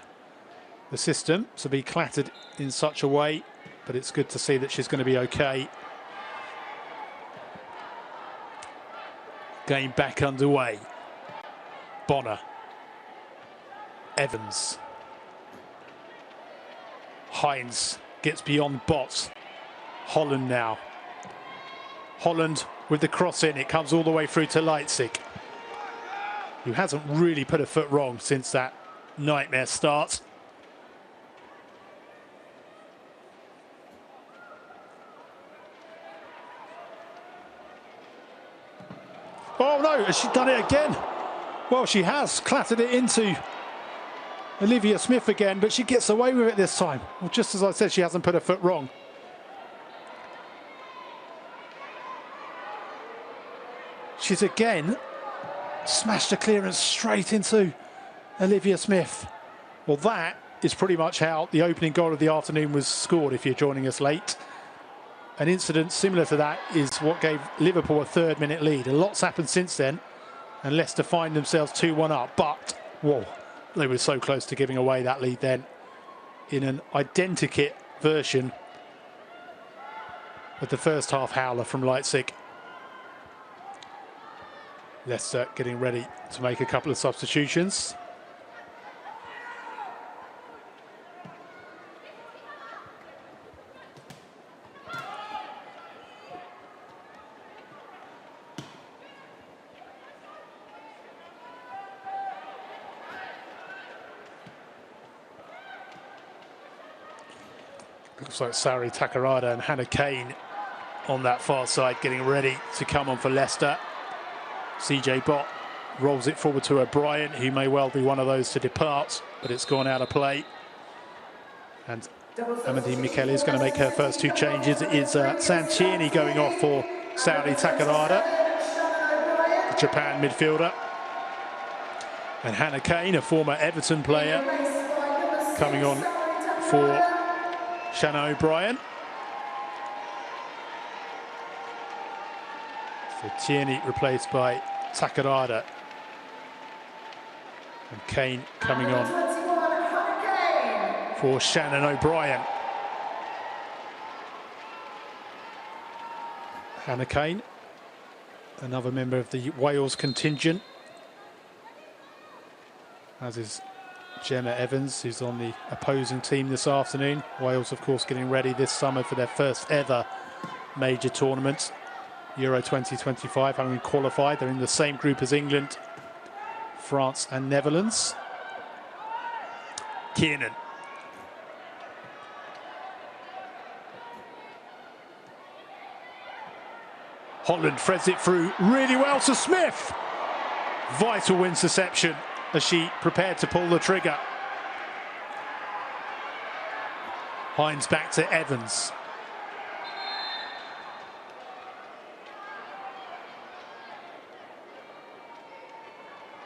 the system to be clattered in such a way, but it's good to see that she's going to be okay. Game back underway. Bonner. Evans. Hines gets beyond Botts. Holland now. Holland with the cross in. It comes all the way through to Leipzig, who hasn't really put a foot wrong since that nightmare start. Oh no, has she done it again? Well, she has clattered it into Olivia Smith again, but she gets away with it this time. Well, just as I said, she hasn't put her foot wrong. She's again smashed a clearance straight into Olivia Smith. Well, that is pretty much how the opening goal of the afternoon was scored, if you're joining us late. An incident similar to that is what gave Liverpool a third-minute lead. A lot's happened since then, and Leicester find themselves 2-1 up. But, whoa, they were so close to giving away that lead then in an identikit version of the first half howler from Leipzig. Leicester getting ready to make a couple of substitutions. Looks like Sari Takarada and Hannah Kane on that far side getting ready to come on for Leicester. CJ Bott rolls it forward to O'Brien, who may well be one of those to depart, but it's gone out of play. And Amandine Michele is going to make her first two changes. It is Santieni going off for Sari Takarada, the Japan midfielder. And Hannah Kane, a former Everton player, coming on for Shannon O'Brien. So Tierney replaced by Takarada. And Kane coming on for Shannon O'Brien. Hannah Kane, another member of the Wales contingent, as is Gemma Evans, who's on the opposing team this afternoon. Wales, of course, getting ready this summer for their first ever major tournament, Euro 2025, having qualified. They're in the same group as England, France and Netherlands. Kiernan. Holland threads it through really well to Smith. Vital interception as she prepared to pull the trigger. Hines back to Evans.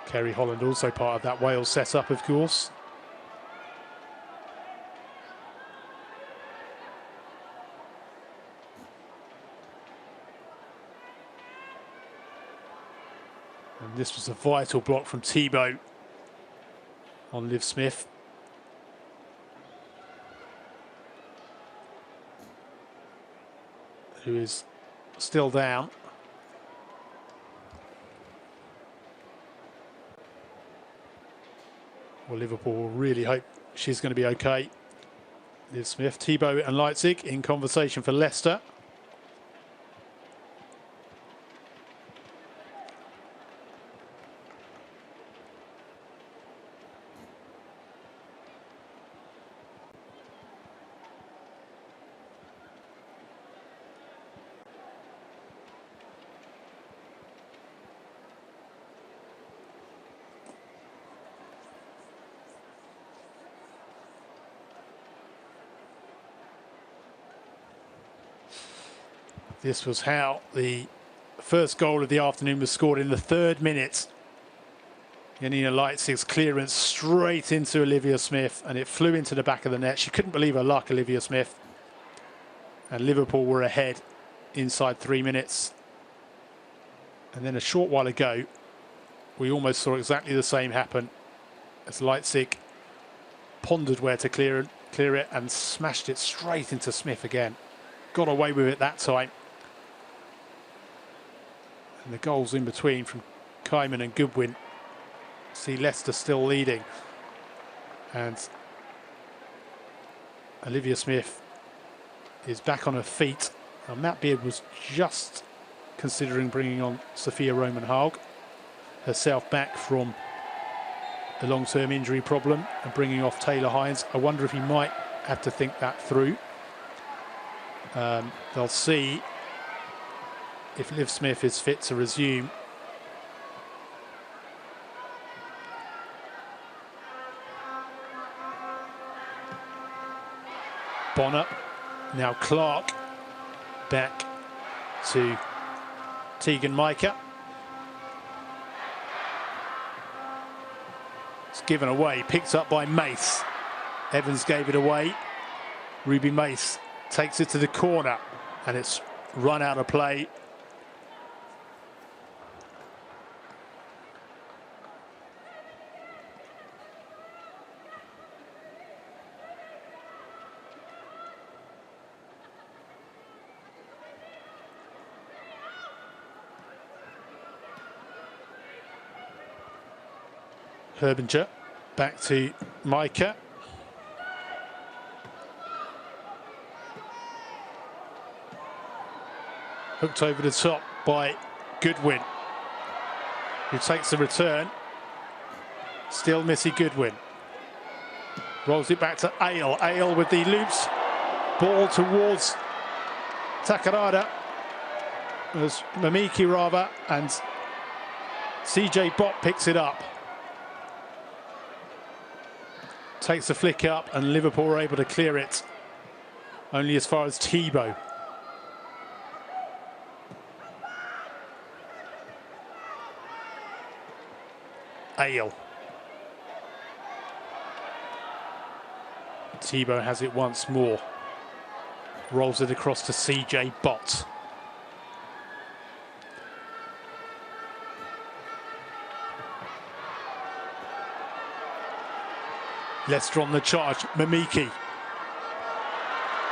Kerry Holland also part of that Wales setup, of course. And this was a vital block from Thibaut on Liv Smith. Who is still down. Well, Liverpool will really hope she's going to be okay. Liv Smith, Thibaut and Leipzig in conversation for Leicester. This was how the first goal of the afternoon was scored in the 3rd minute. Janina Leitzig's clearance straight into Olivia Smith, and it flew into the back of the net. She couldn't believe her luck, Olivia Smith. And Liverpool were ahead inside 3 minutes. And then a short while ago, we almost saw exactly the same happen as Leitzig pondered where to clear it and smashed it straight into Smith again. Got away with it that time. And the goals in between from Kaiman and Goodwin see Leicester still leading. And Olivia Smith is back on her feet. Now, Matt Beard was just considering bringing on Sophia Roman-Haug, herself back from a long-term injury problem, and bringing off Taylor Hines. I wonder if he might have to think that through. They'll see if Liv Smith is fit to resume. Bonner, now Clark, back to Tegan Micah. It's given away, picked up by Mace. Evans gave it away. Ruby Mace takes it to the corner, and it's run out of play. Herbinger back to Micah. Hooked over the top by Goodwin, who takes the return. Still Missy Goodwin. Rolls it back to Ale. Ale with the loops. Ball towards Takarada. As Mamiki rather, and CJ Bott picks it up. Takes the flick up, and Liverpool are able to clear it only as far as Thibaut. Ale. Thibaut has it once more. Rolls it across to CJ Bott. Leicester on the charge. Mamiki.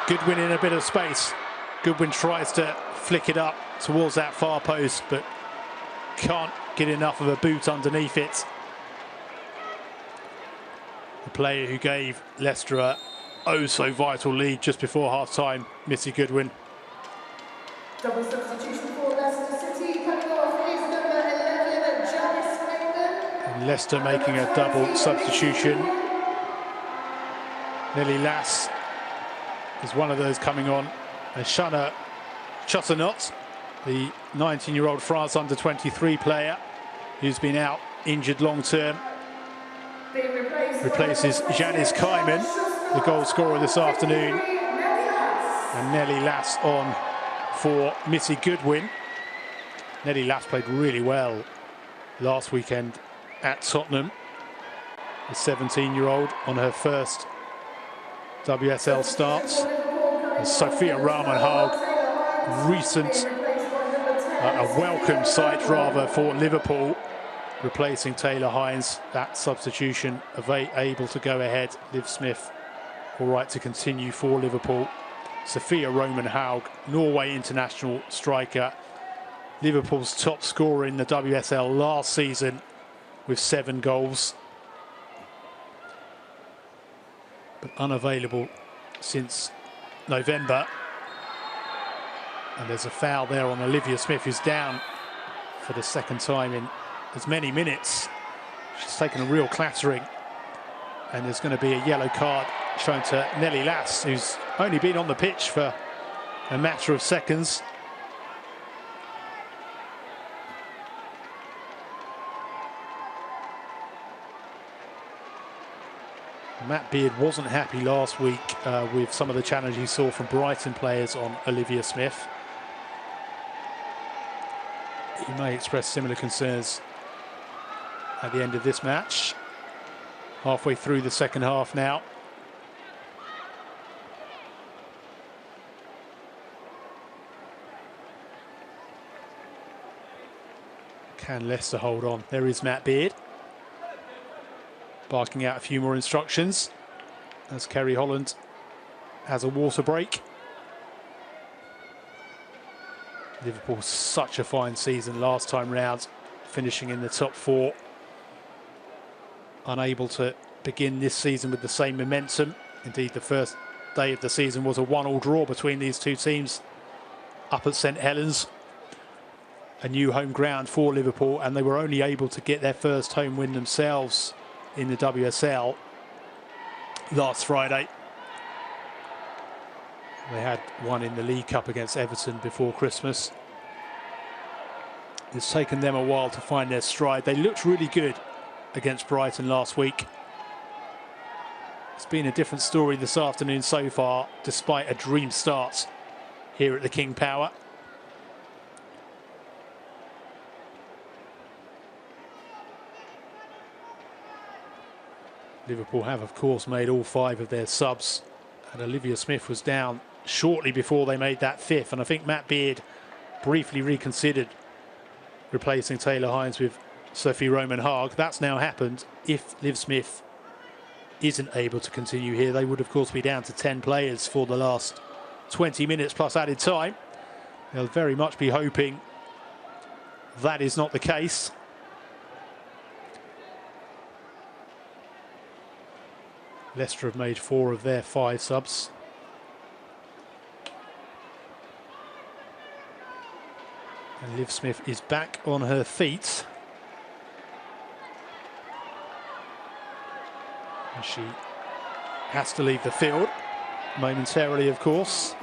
Goodwin in a bit of space. Goodwin tries to flick it up towards that far post, but can't get enough of a boot underneath it. The player who gave Leicester a oh-so-vital lead just before half-time, Missy Goodwin. Double substitution for Leicester City. Coming off is number 11, Janice Raymond. And Leicester making a double substitution. Nelly Lass is one of those coming on. And Shana Chussenot, the 19-year-old France under-23 player who's been out injured long-term, replaces Janice Kaiman, the goal scorer this afternoon. And Nelly Lass on for Missy Goodwin. Nelly Lass played really well last weekend at Tottenham. The 17-year-old on her first WSL starts. And Sophia Rahman-Haug, recent, a welcome sight rather for Liverpool, replacing Taylor Hines. That substitution able to go ahead. Liv Smith all right to continue for Liverpool. Sophia Rahman-Haug, Norway international striker, Liverpool's top scorer in the WSL last season with 7 goals, but unavailable since November. And there's a foul there on Olivia Smith, who's down for the second time in as many minutes. She's taken a real clattering, and there's going to be a yellow card shown to Nelly Lass, who's only been on the pitch for a matter of seconds. Matt Beard wasn't happy last week with some of the challenge he saw from Brighton players on Olivia Smith. He may express similar concerns at the end of this match. Halfway through the second half now. Can Leicester hold on? There is Matt Beard, barking out a few more instructions as Kerry Holland has a water break. Liverpool, such a fine season last time round, finishing in the top 4. Unable to begin this season with the same momentum. Indeed, the first day of the season was a 1-1 draw between these two teams up at St Helens. A new home ground for Liverpool, and they were only able to get their first home win themselves in the WSL last Friday. They had one in the League Cup against Everton before Christmas. It's taken them a while to find their stride. They looked really good against Brighton last week. It's been a different story this afternoon so far, despite a dream start here at the King Power. Liverpool have, of course, made all 5 of their subs, and Olivia Smith was down shortly before they made that 5th, and I think Matt Beard briefly reconsidered replacing Taylor Hines with Sophie Rahman-Haug. That's now happened. If Liv Smith isn't able to continue here, they would, of course, be down to 10 players for the last 20 minutes plus added time. They'll very much be hoping that is not the case. Leicester have made 4 of their 5 subs. And Liv Smith is back on her feet. And she has to leave the field momentarily, of course.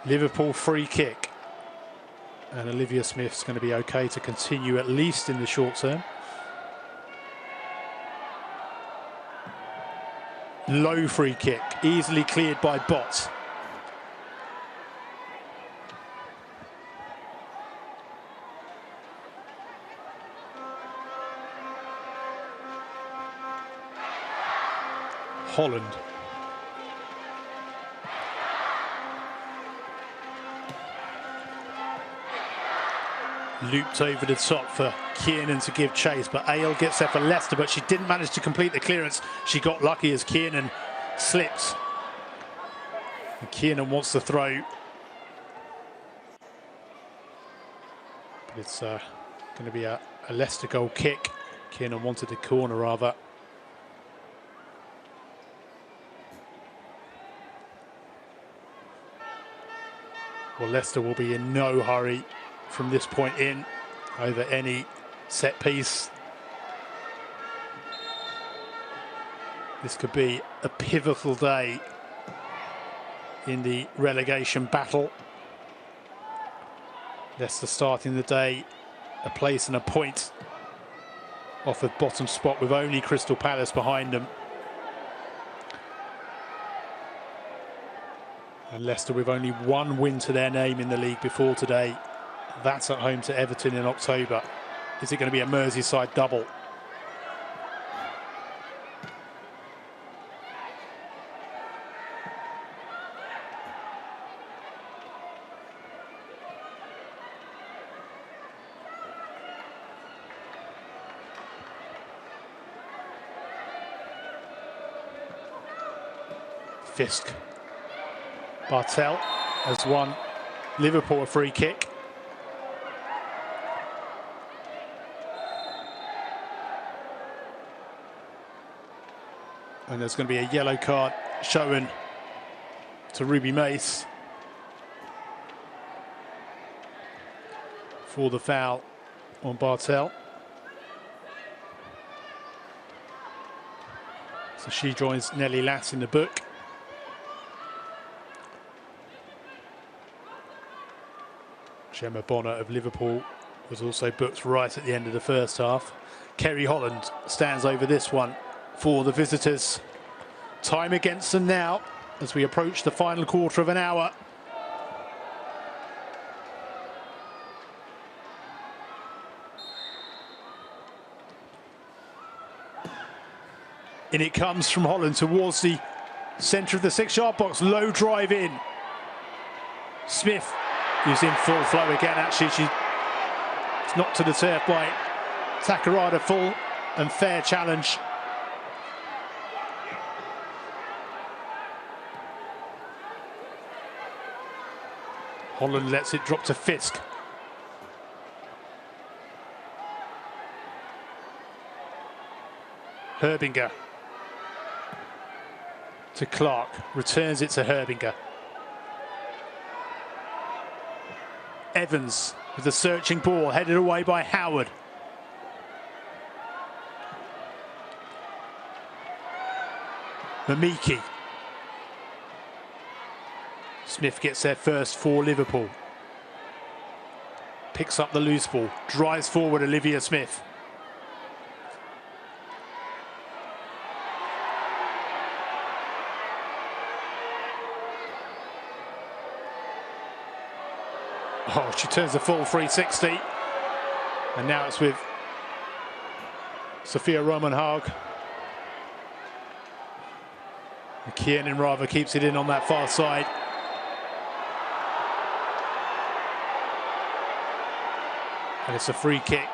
Liverpool free kick. And Olivia Smith's going to be okay to continue, at least in the short term. Low free kick, easily cleared by Bott. Holland. Looped over the top for Kiernan to give chase, but Ale gets there for Leicester, but she didn't manage to complete the clearance. She got lucky as Kiernan slipped. And Kiernan wants to throw. But it's going to be a a Leicester goal kick. Kiernan wanted a corner rather. Well, Leicester will be in no hurry from this point in over any set piece. This could be a pivotal day in the relegation battle. Leicester starting the day a place and a point off the bottom spot with only Crystal Palace behind them. And Leicester with only one win to their name in the league before today. That's at home to Everton in October. Is it going to be a Merseyside double? Fisk. Bartel has won Liverpool a free kick. And there's going to be a yellow card shown to Ruby Mace for the foul on Bartel. So she joins Nelly Lass in the book. Gemma Bonner of Liverpool was also booked right at the end of the first half. Kerry Holland stands over this one for the visitors. Time against them now as we approach the final quarter of an hour. In it comes from Holland towards the centre of the 6-yard box. Low drive in. Smith, who's in full flow again, actually. She's knocked to the turf by Takarada. Full and fair challenge. Holland lets it drop to Fisk. Herbinger to Clark, returns it to Herbinger. Evans with the searching ball, headed away by Howard. Mamiki. Smith gets there first for Liverpool. Picks up the loose ball, drives forward Olivia Smith. Oh, she turns a full 360. And now it's with Sophia Roman-Haug. Kiernan rather keeps it in on that far side. And it's a free kick.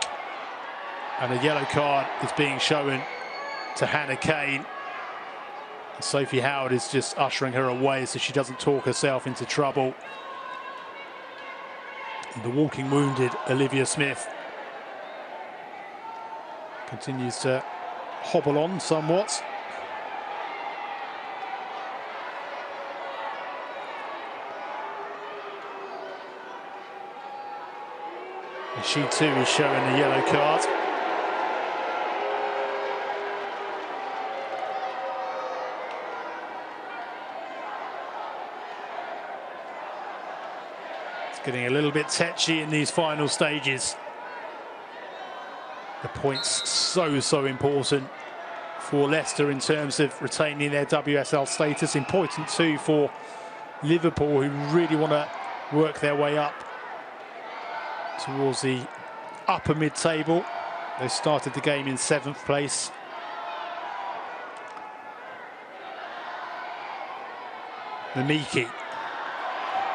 And a yellow card is being shown to Hannah Kane. And Sophie Howard is just ushering her away so she doesn't talk herself into trouble. And the walking wounded Olivia Smith continues to hobble on somewhat. And she too is showing a yellow card. It's getting a little bit tetchy in these final stages. The points so important for Leicester in terms of retaining their WSL status. Important too for Liverpool, who really want to work their way up towards the upper mid-table. They started the game in 7th place. Mamiki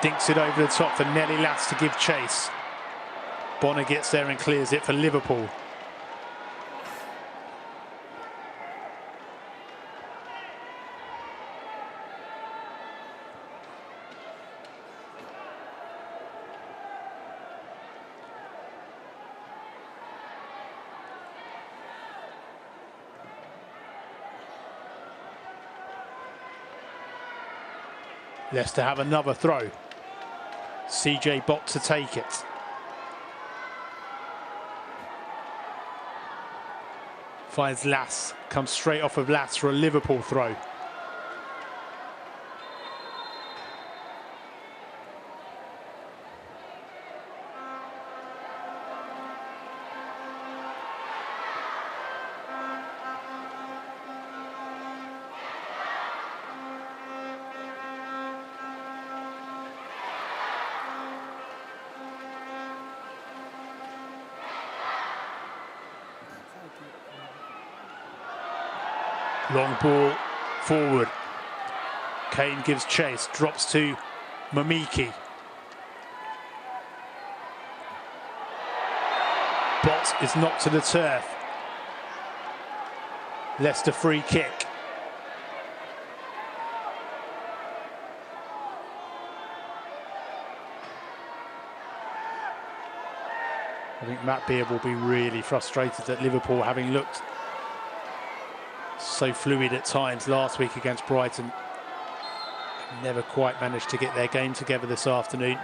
dinks it over the top for Nelly Lass to give chase. Bonner gets there and clears it for Liverpool. Leicester have another throw. CJ Bott to take it. Finds Lass, comes straight off of Lass for a Liverpool throw. Long ball forward. Kane gives chase, drops to Mamiki. Bott is knocked to the turf. Leicester free kick. I think Matt Beard will be really frustrated at Liverpool, having looked so fluid at times last week against Brighton. Never quite managed to get their game together this afternoon.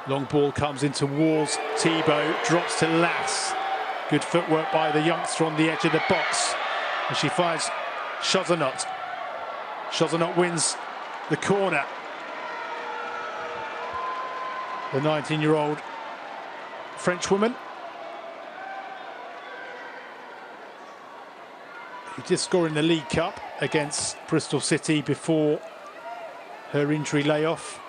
Long ball comes in towards Thibaut, drops to Lass. Good footwork by the youngster on the edge of the box. And she finds Chazanot. Chazanot wins the corner. The 19-year-old Frenchwoman, who did score in the League Cup against Bristol City before her injury layoff.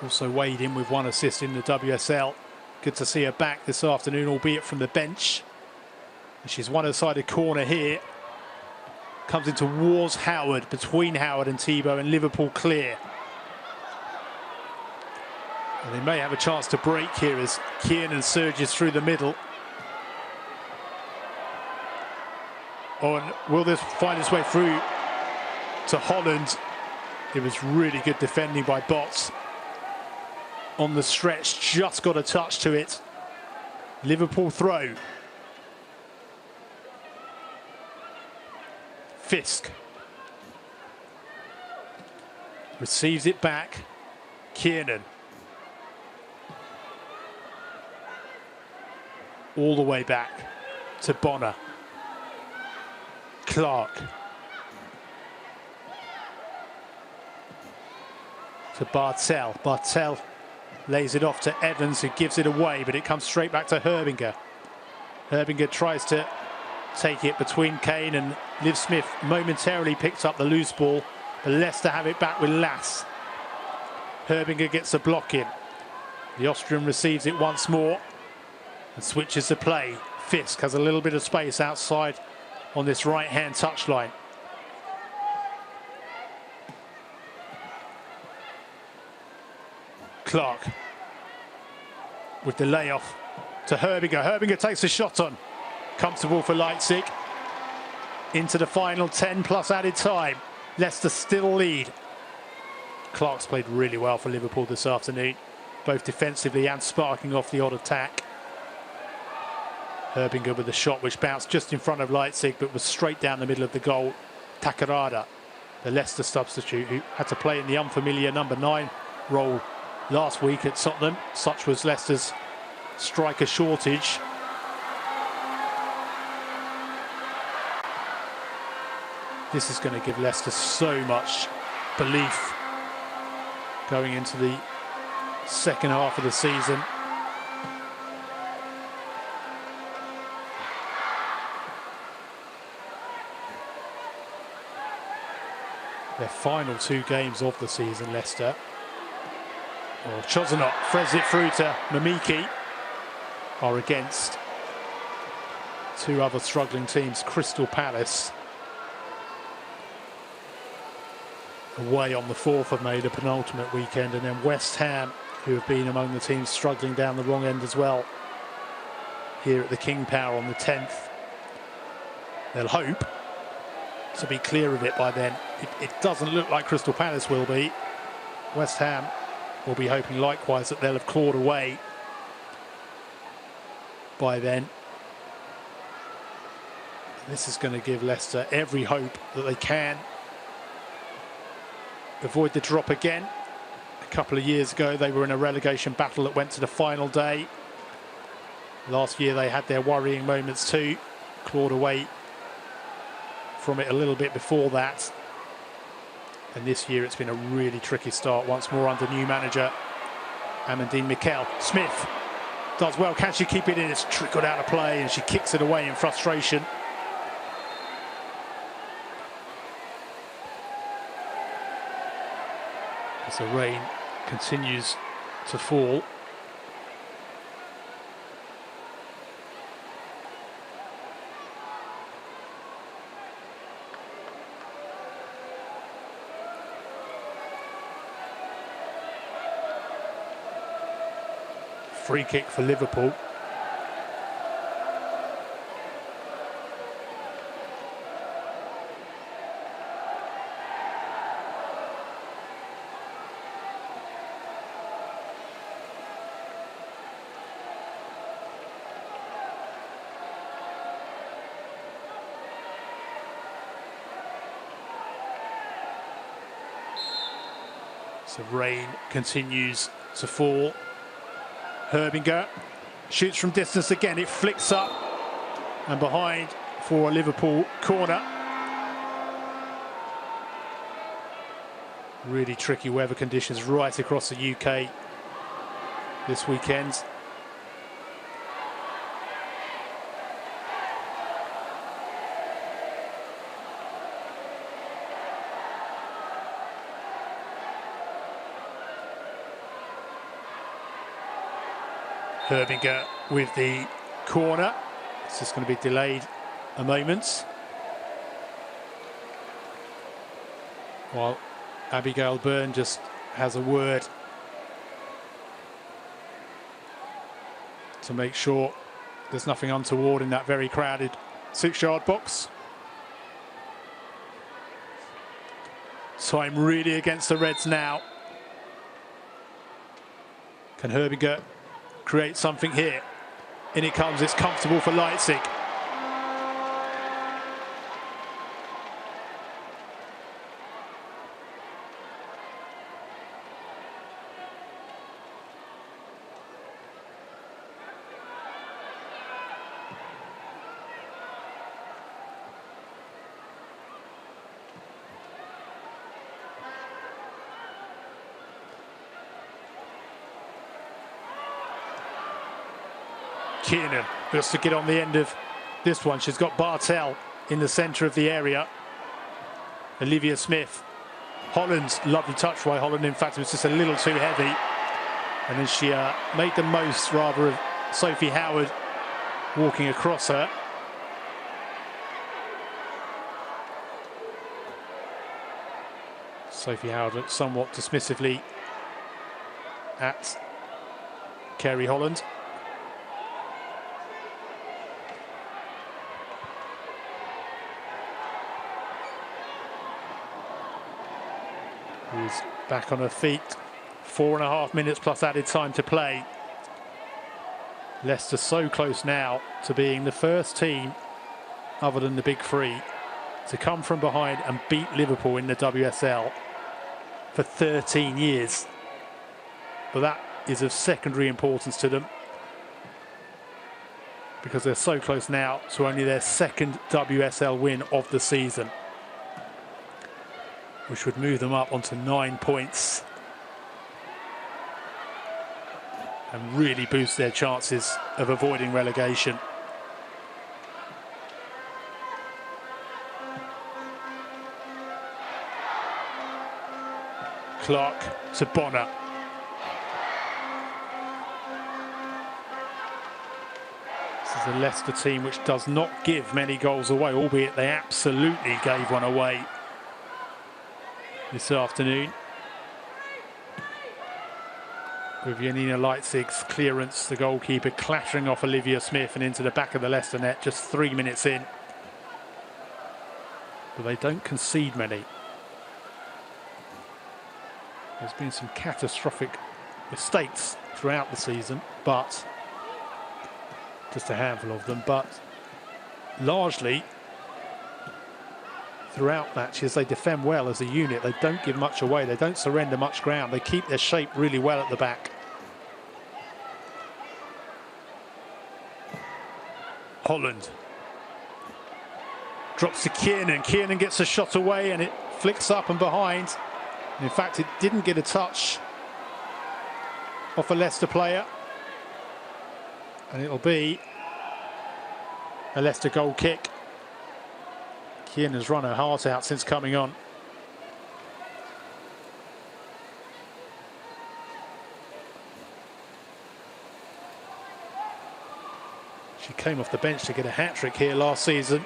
Also weighed in with 1 assist in the WSL. Good to see her back this afternoon, albeit from the bench. And she's won a sided corner here. Comes in towards Howard, between Howard and Thibaut, and Liverpool clear. And they may have a chance to break here as Kiernan surges through the middle. Oh, and will this find its way through to Holland? It was really good defending by Bott. On the stretch, just got a touch to it. Liverpool throw. Fisk receives it back. Kiernan. All the way back to Bonner. Clark. To Bartel. Bartel lays it off to Evans, who gives it away, but it comes straight back to Herbinger. Herbinger tries to take it between Kane and Liv Smith. Momentarily picks up the loose ball, but Leicester have it back with Lass. Herbinger gets a block in. The Austrian receives it once more and switches the play. Fisk has a little bit of space outside on this right-hand touchline. Clark with the layoff to Herbinger. Herbinger takes a shot on. Comfortable for Leipzig. Into the final 10 plus added time. Leicester still lead. Clark's played really well for Liverpool this afternoon, both defensively and sparking off the odd attack. Herbinger with a shot which bounced just in front of Leipzig but was straight down the middle of the goal. Takarada, the Leicester substitute, who had to play in the unfamiliar number 9 role last week at Tottenham. Such was Leicester's striker shortage. This is going to give Leicester so much belief going into the second half of the season. Their final 2 games of the season, Leicester. Well, Chazanot threads it through to Mamiki, are against 2 other struggling teams. Crystal Palace away on the 4th of May, the penultimate weekend, and then West Ham, who have been among the teams struggling down the wrong end as well, here at the King Power on the 10th. They'll hope to be clear of it by then. It doesn't look like Crystal Palace will be. West Ham will be hoping likewise that they'll have clawed away by then. This is going to give Leicester every hope that they can avoid the drop again. A couple of years ago, they were in a relegation battle that went to the final day. Last year, they had their worrying moments too. Clawed away from it a little bit before that. And this year, it's been a really tricky start once more under new manager Amandine Mikel. Smith does well. Can she keep it in? It's trickled out of play and she kicks it away in frustration. As the rain continues to fall. Free kick for Liverpool. So rain continues to fall. Herbinger shoots from distance again. It flicks up and behind for a Liverpool corner. Really tricky weather conditions right across the UK this weekend. Herbinger with the corner. It's just going to be delayed a moment. While Abigail Byrne just has a word to make sure there's nothing untoward in that very crowded 6-yard box. Time really against the Reds now. Can Herbinger create something here? In it comes, it's comfortable for Leipzig. Kiernan has to get on the end of this one. She's got Bartel in the centre of the area. Olivia Smith. Holland, lovely touch by Holland. In fact, it was just a little too heavy. And then she made the most, rather, of Sophie Howard walking across her. Sophie Howard looked somewhat dismissively at Kerry Holland. Who's back on her feet. 4.5 minutes plus added time to play. Leicester so close now to being the first team, other than the big three, to come from behind and beat Liverpool in the WSL for 13 years. But that is of secondary importance to them, because they're so close now to only their second WSL win of the season, which would move them up onto 9 points and really boost their chances of avoiding relegation. Clark to Bonner. This is a Leicester team which does not give many goals away, albeit they absolutely gave one away this afternoon. With Janina Leitzig's clearance, the goalkeeper clattering off Olivia Smith and into the back of the Leicester net just 3 minutes in. But they don't concede many. There's been some catastrophic mistakes throughout the season, but just a handful of them. But largely throughout matches. They defend well as a unit. They don't give much away. They don't surrender much ground. They keep their shape really well at the back. Holland drops to Kiernan. Kiernan gets a shot away and it flicks up and behind. And in fact, it didn't get a touch off a Leicester player. And it'll be a Leicester goal kick. Kiernan's run her heart out since coming on. She came off the bench to get a hat-trick here last season.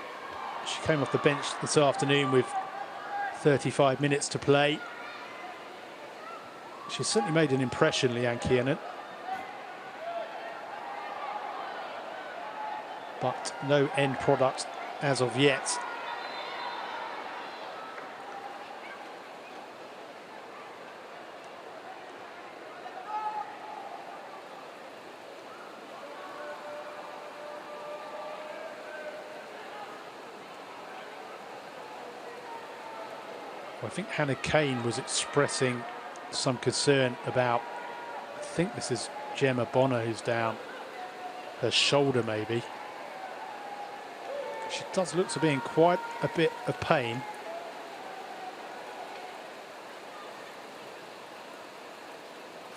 She came off the bench this afternoon with 35 minutes to play. She's certainly made an impression, Leanne Kiernan. But no end product as of yet. I think Hannah Kane was expressing some concern about, I think this is Gemma Bonner who's down, her shoulder maybe. She does look to be in quite a bit of pain.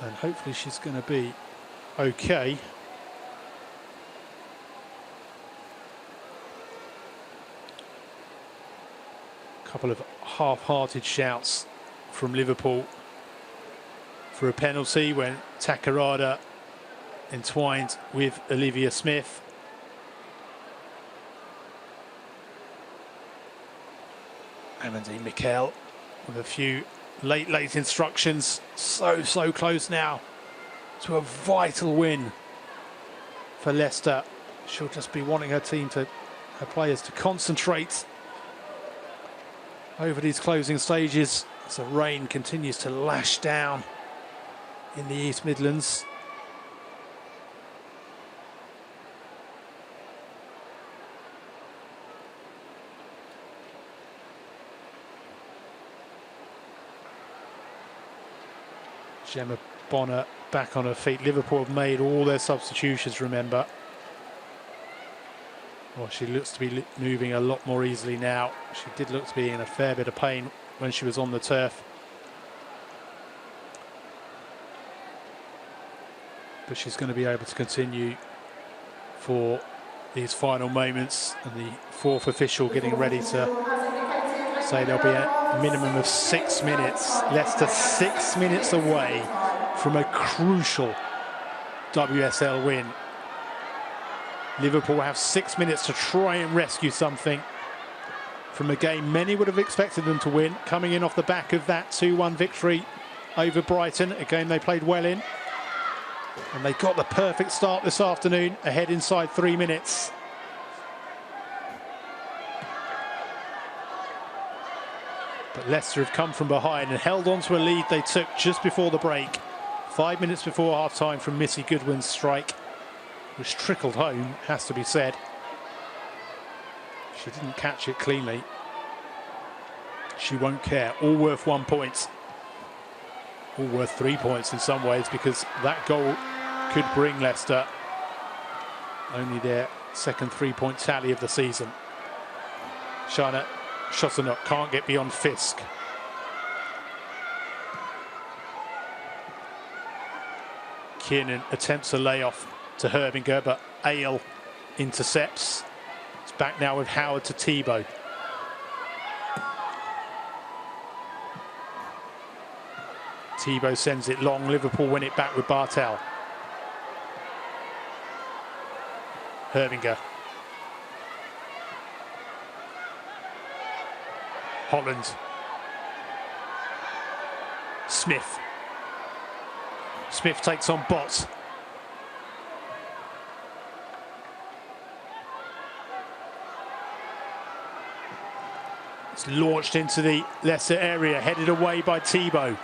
And hopefully she's going to be okay. Couple of half-hearted shouts from Liverpool for a penalty when Takarada entwined with Olivia Smith. Amandine Mikel with a few late instructions. So close now to a vital win for Leicester. She'll just be wanting her players to concentrate over these closing stages as the rain continues to lash down in the East Midlands. Gemma Bonner back on her feet. Liverpool have made all their substitutions, remember. Well, she looks to be moving a lot more easily now. She did look to be in a fair bit of pain when she was on the turf. But she's going to be able to continue for these final moments. And the fourth official getting ready to say there'll be a minimum of 6 minutes. Leicester 6 minutes away from a crucial WSL win. Liverpool have 6 minutes to try and rescue something from a game many would have expected them to win, coming in off the back of that 2-1 victory over Brighton, a game they played well in. And they got the perfect start this afternoon, ahead inside 3 minutes. But Leicester have come from behind and held on to a lead they took just before the break. 5 minutes before half-time from Missy Goodwin's strike, which trickled home, has to be said. She didn't catch it cleanly. She won't care. All worth 1 point. All worth 3 points in some ways, because that goal could bring Leicester only their second 3-point tally of the season. Shana Shosanok can't get beyond Fisk. Kiernan attempts a layoff to Herbinger, but Ale intercepts. It's back now with Howard to Thibault. Thibault sends it long. Liverpool win it back with Bartel. Herbinger. Holland. Smith. Smith takes on Bott. It's launched into the Leicester area, headed away by Thibault.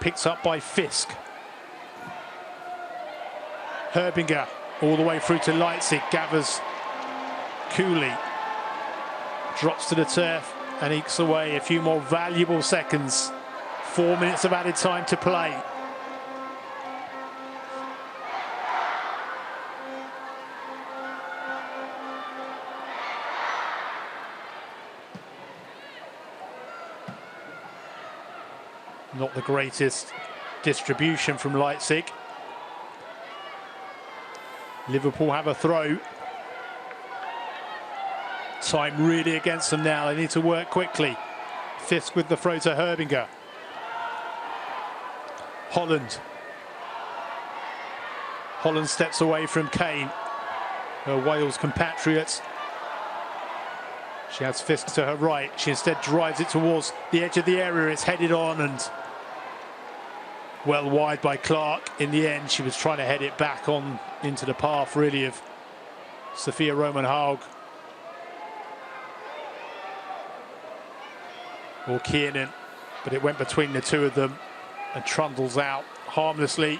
Picked up by Fisk. Herbinger all the way through to Leipzig, gathers Cooley. drops to the turf and ekes away a few more valuable seconds. 4 minutes of added time to play. Not the greatest distribution from Leipzig. Liverpool have a throw. Time really against them now. They need to work quickly. Fisk with the throw to Herbinger. Holland. Holland steps away from Kane, her Wales compatriot. She has Fisk to her right. She instead drives it towards the edge of the area. It's headed on and well wide by Clark. In the end, she was trying to head it back on into the path, really, of Sophia Roman-Haug. Or Kiernan, but it went between the two of them and trundles out harmlessly.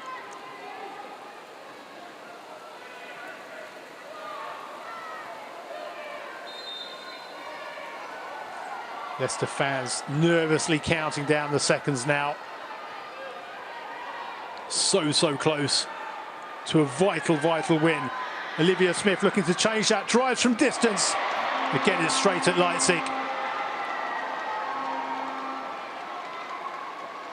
Leicester fans nervously counting down the seconds now. So close to a vital win. Olivia Smith looking to change that, drives from distance. Again, it's straight at Leipzig.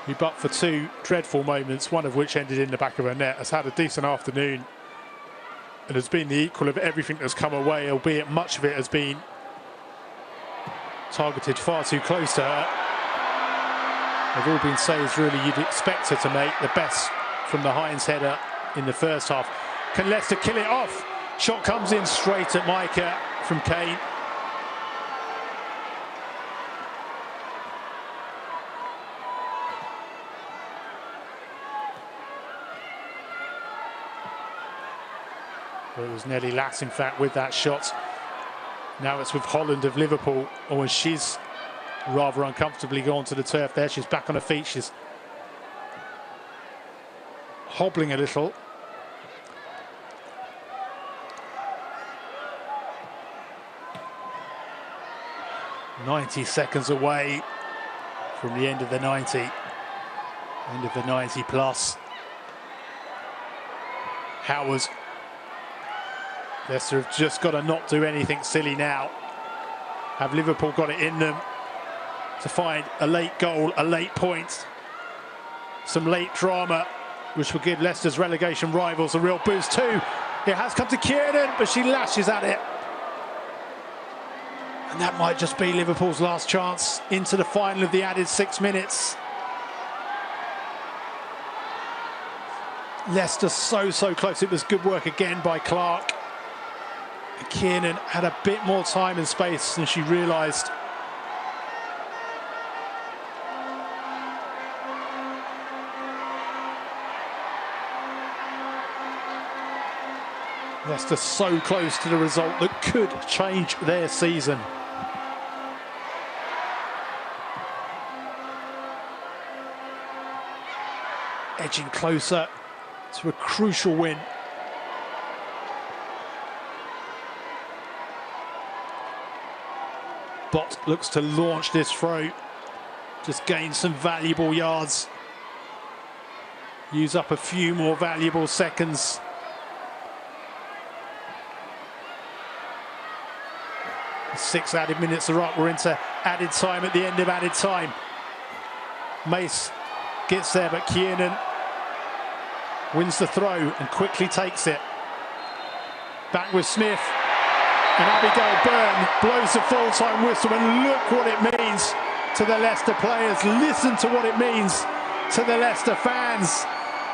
He but for two dreadful moments, one of which ended in the back of her net. Has had a decent afternoon and has been the equal of everything that's come away, albeit much of it has been targeted far too close to her. They've all been saves really you'd expect her to make, the best from the Hines header in the first half. Can Leicester kill it off? Shot comes in straight at Micah from Kane. Well, it was Nelly Lass, in fact, with that shot. Now it's with Holland of Liverpool. Oh, and she's rather uncomfortably gone to the turf there. She's back on her feet. She's hobbling a little. "90 seconds away from the end of the 90. End of the 90 plus. Howard. Leicester have just got to not do anything silly now. Have Liverpool got it in them to find a late goal, a late point, some late drama, which will give Leicester's relegation rivals a real boost too. It has come to Kiernan, but she lashes at it. And that might just be Liverpool's last chance into the final of the added 6 minutes. Leicester so close. It was good work again by Clark. Kiernan had a bit more time and space than she realised. Leicester so close to the result that could change their season. Edging closer to a crucial win. Bott looks to launch this throw, just gain some valuable yards, use up a few more valuable seconds. The 6 added minutes are up. We're into added time at the end of added time. Mace gets there, but Kiernan wins the throw and quickly takes it. Back with Smith. And Abigail Byrne blows the full-time whistle, and look what it means to the Leicester players. Listen to what it means to the Leicester fans.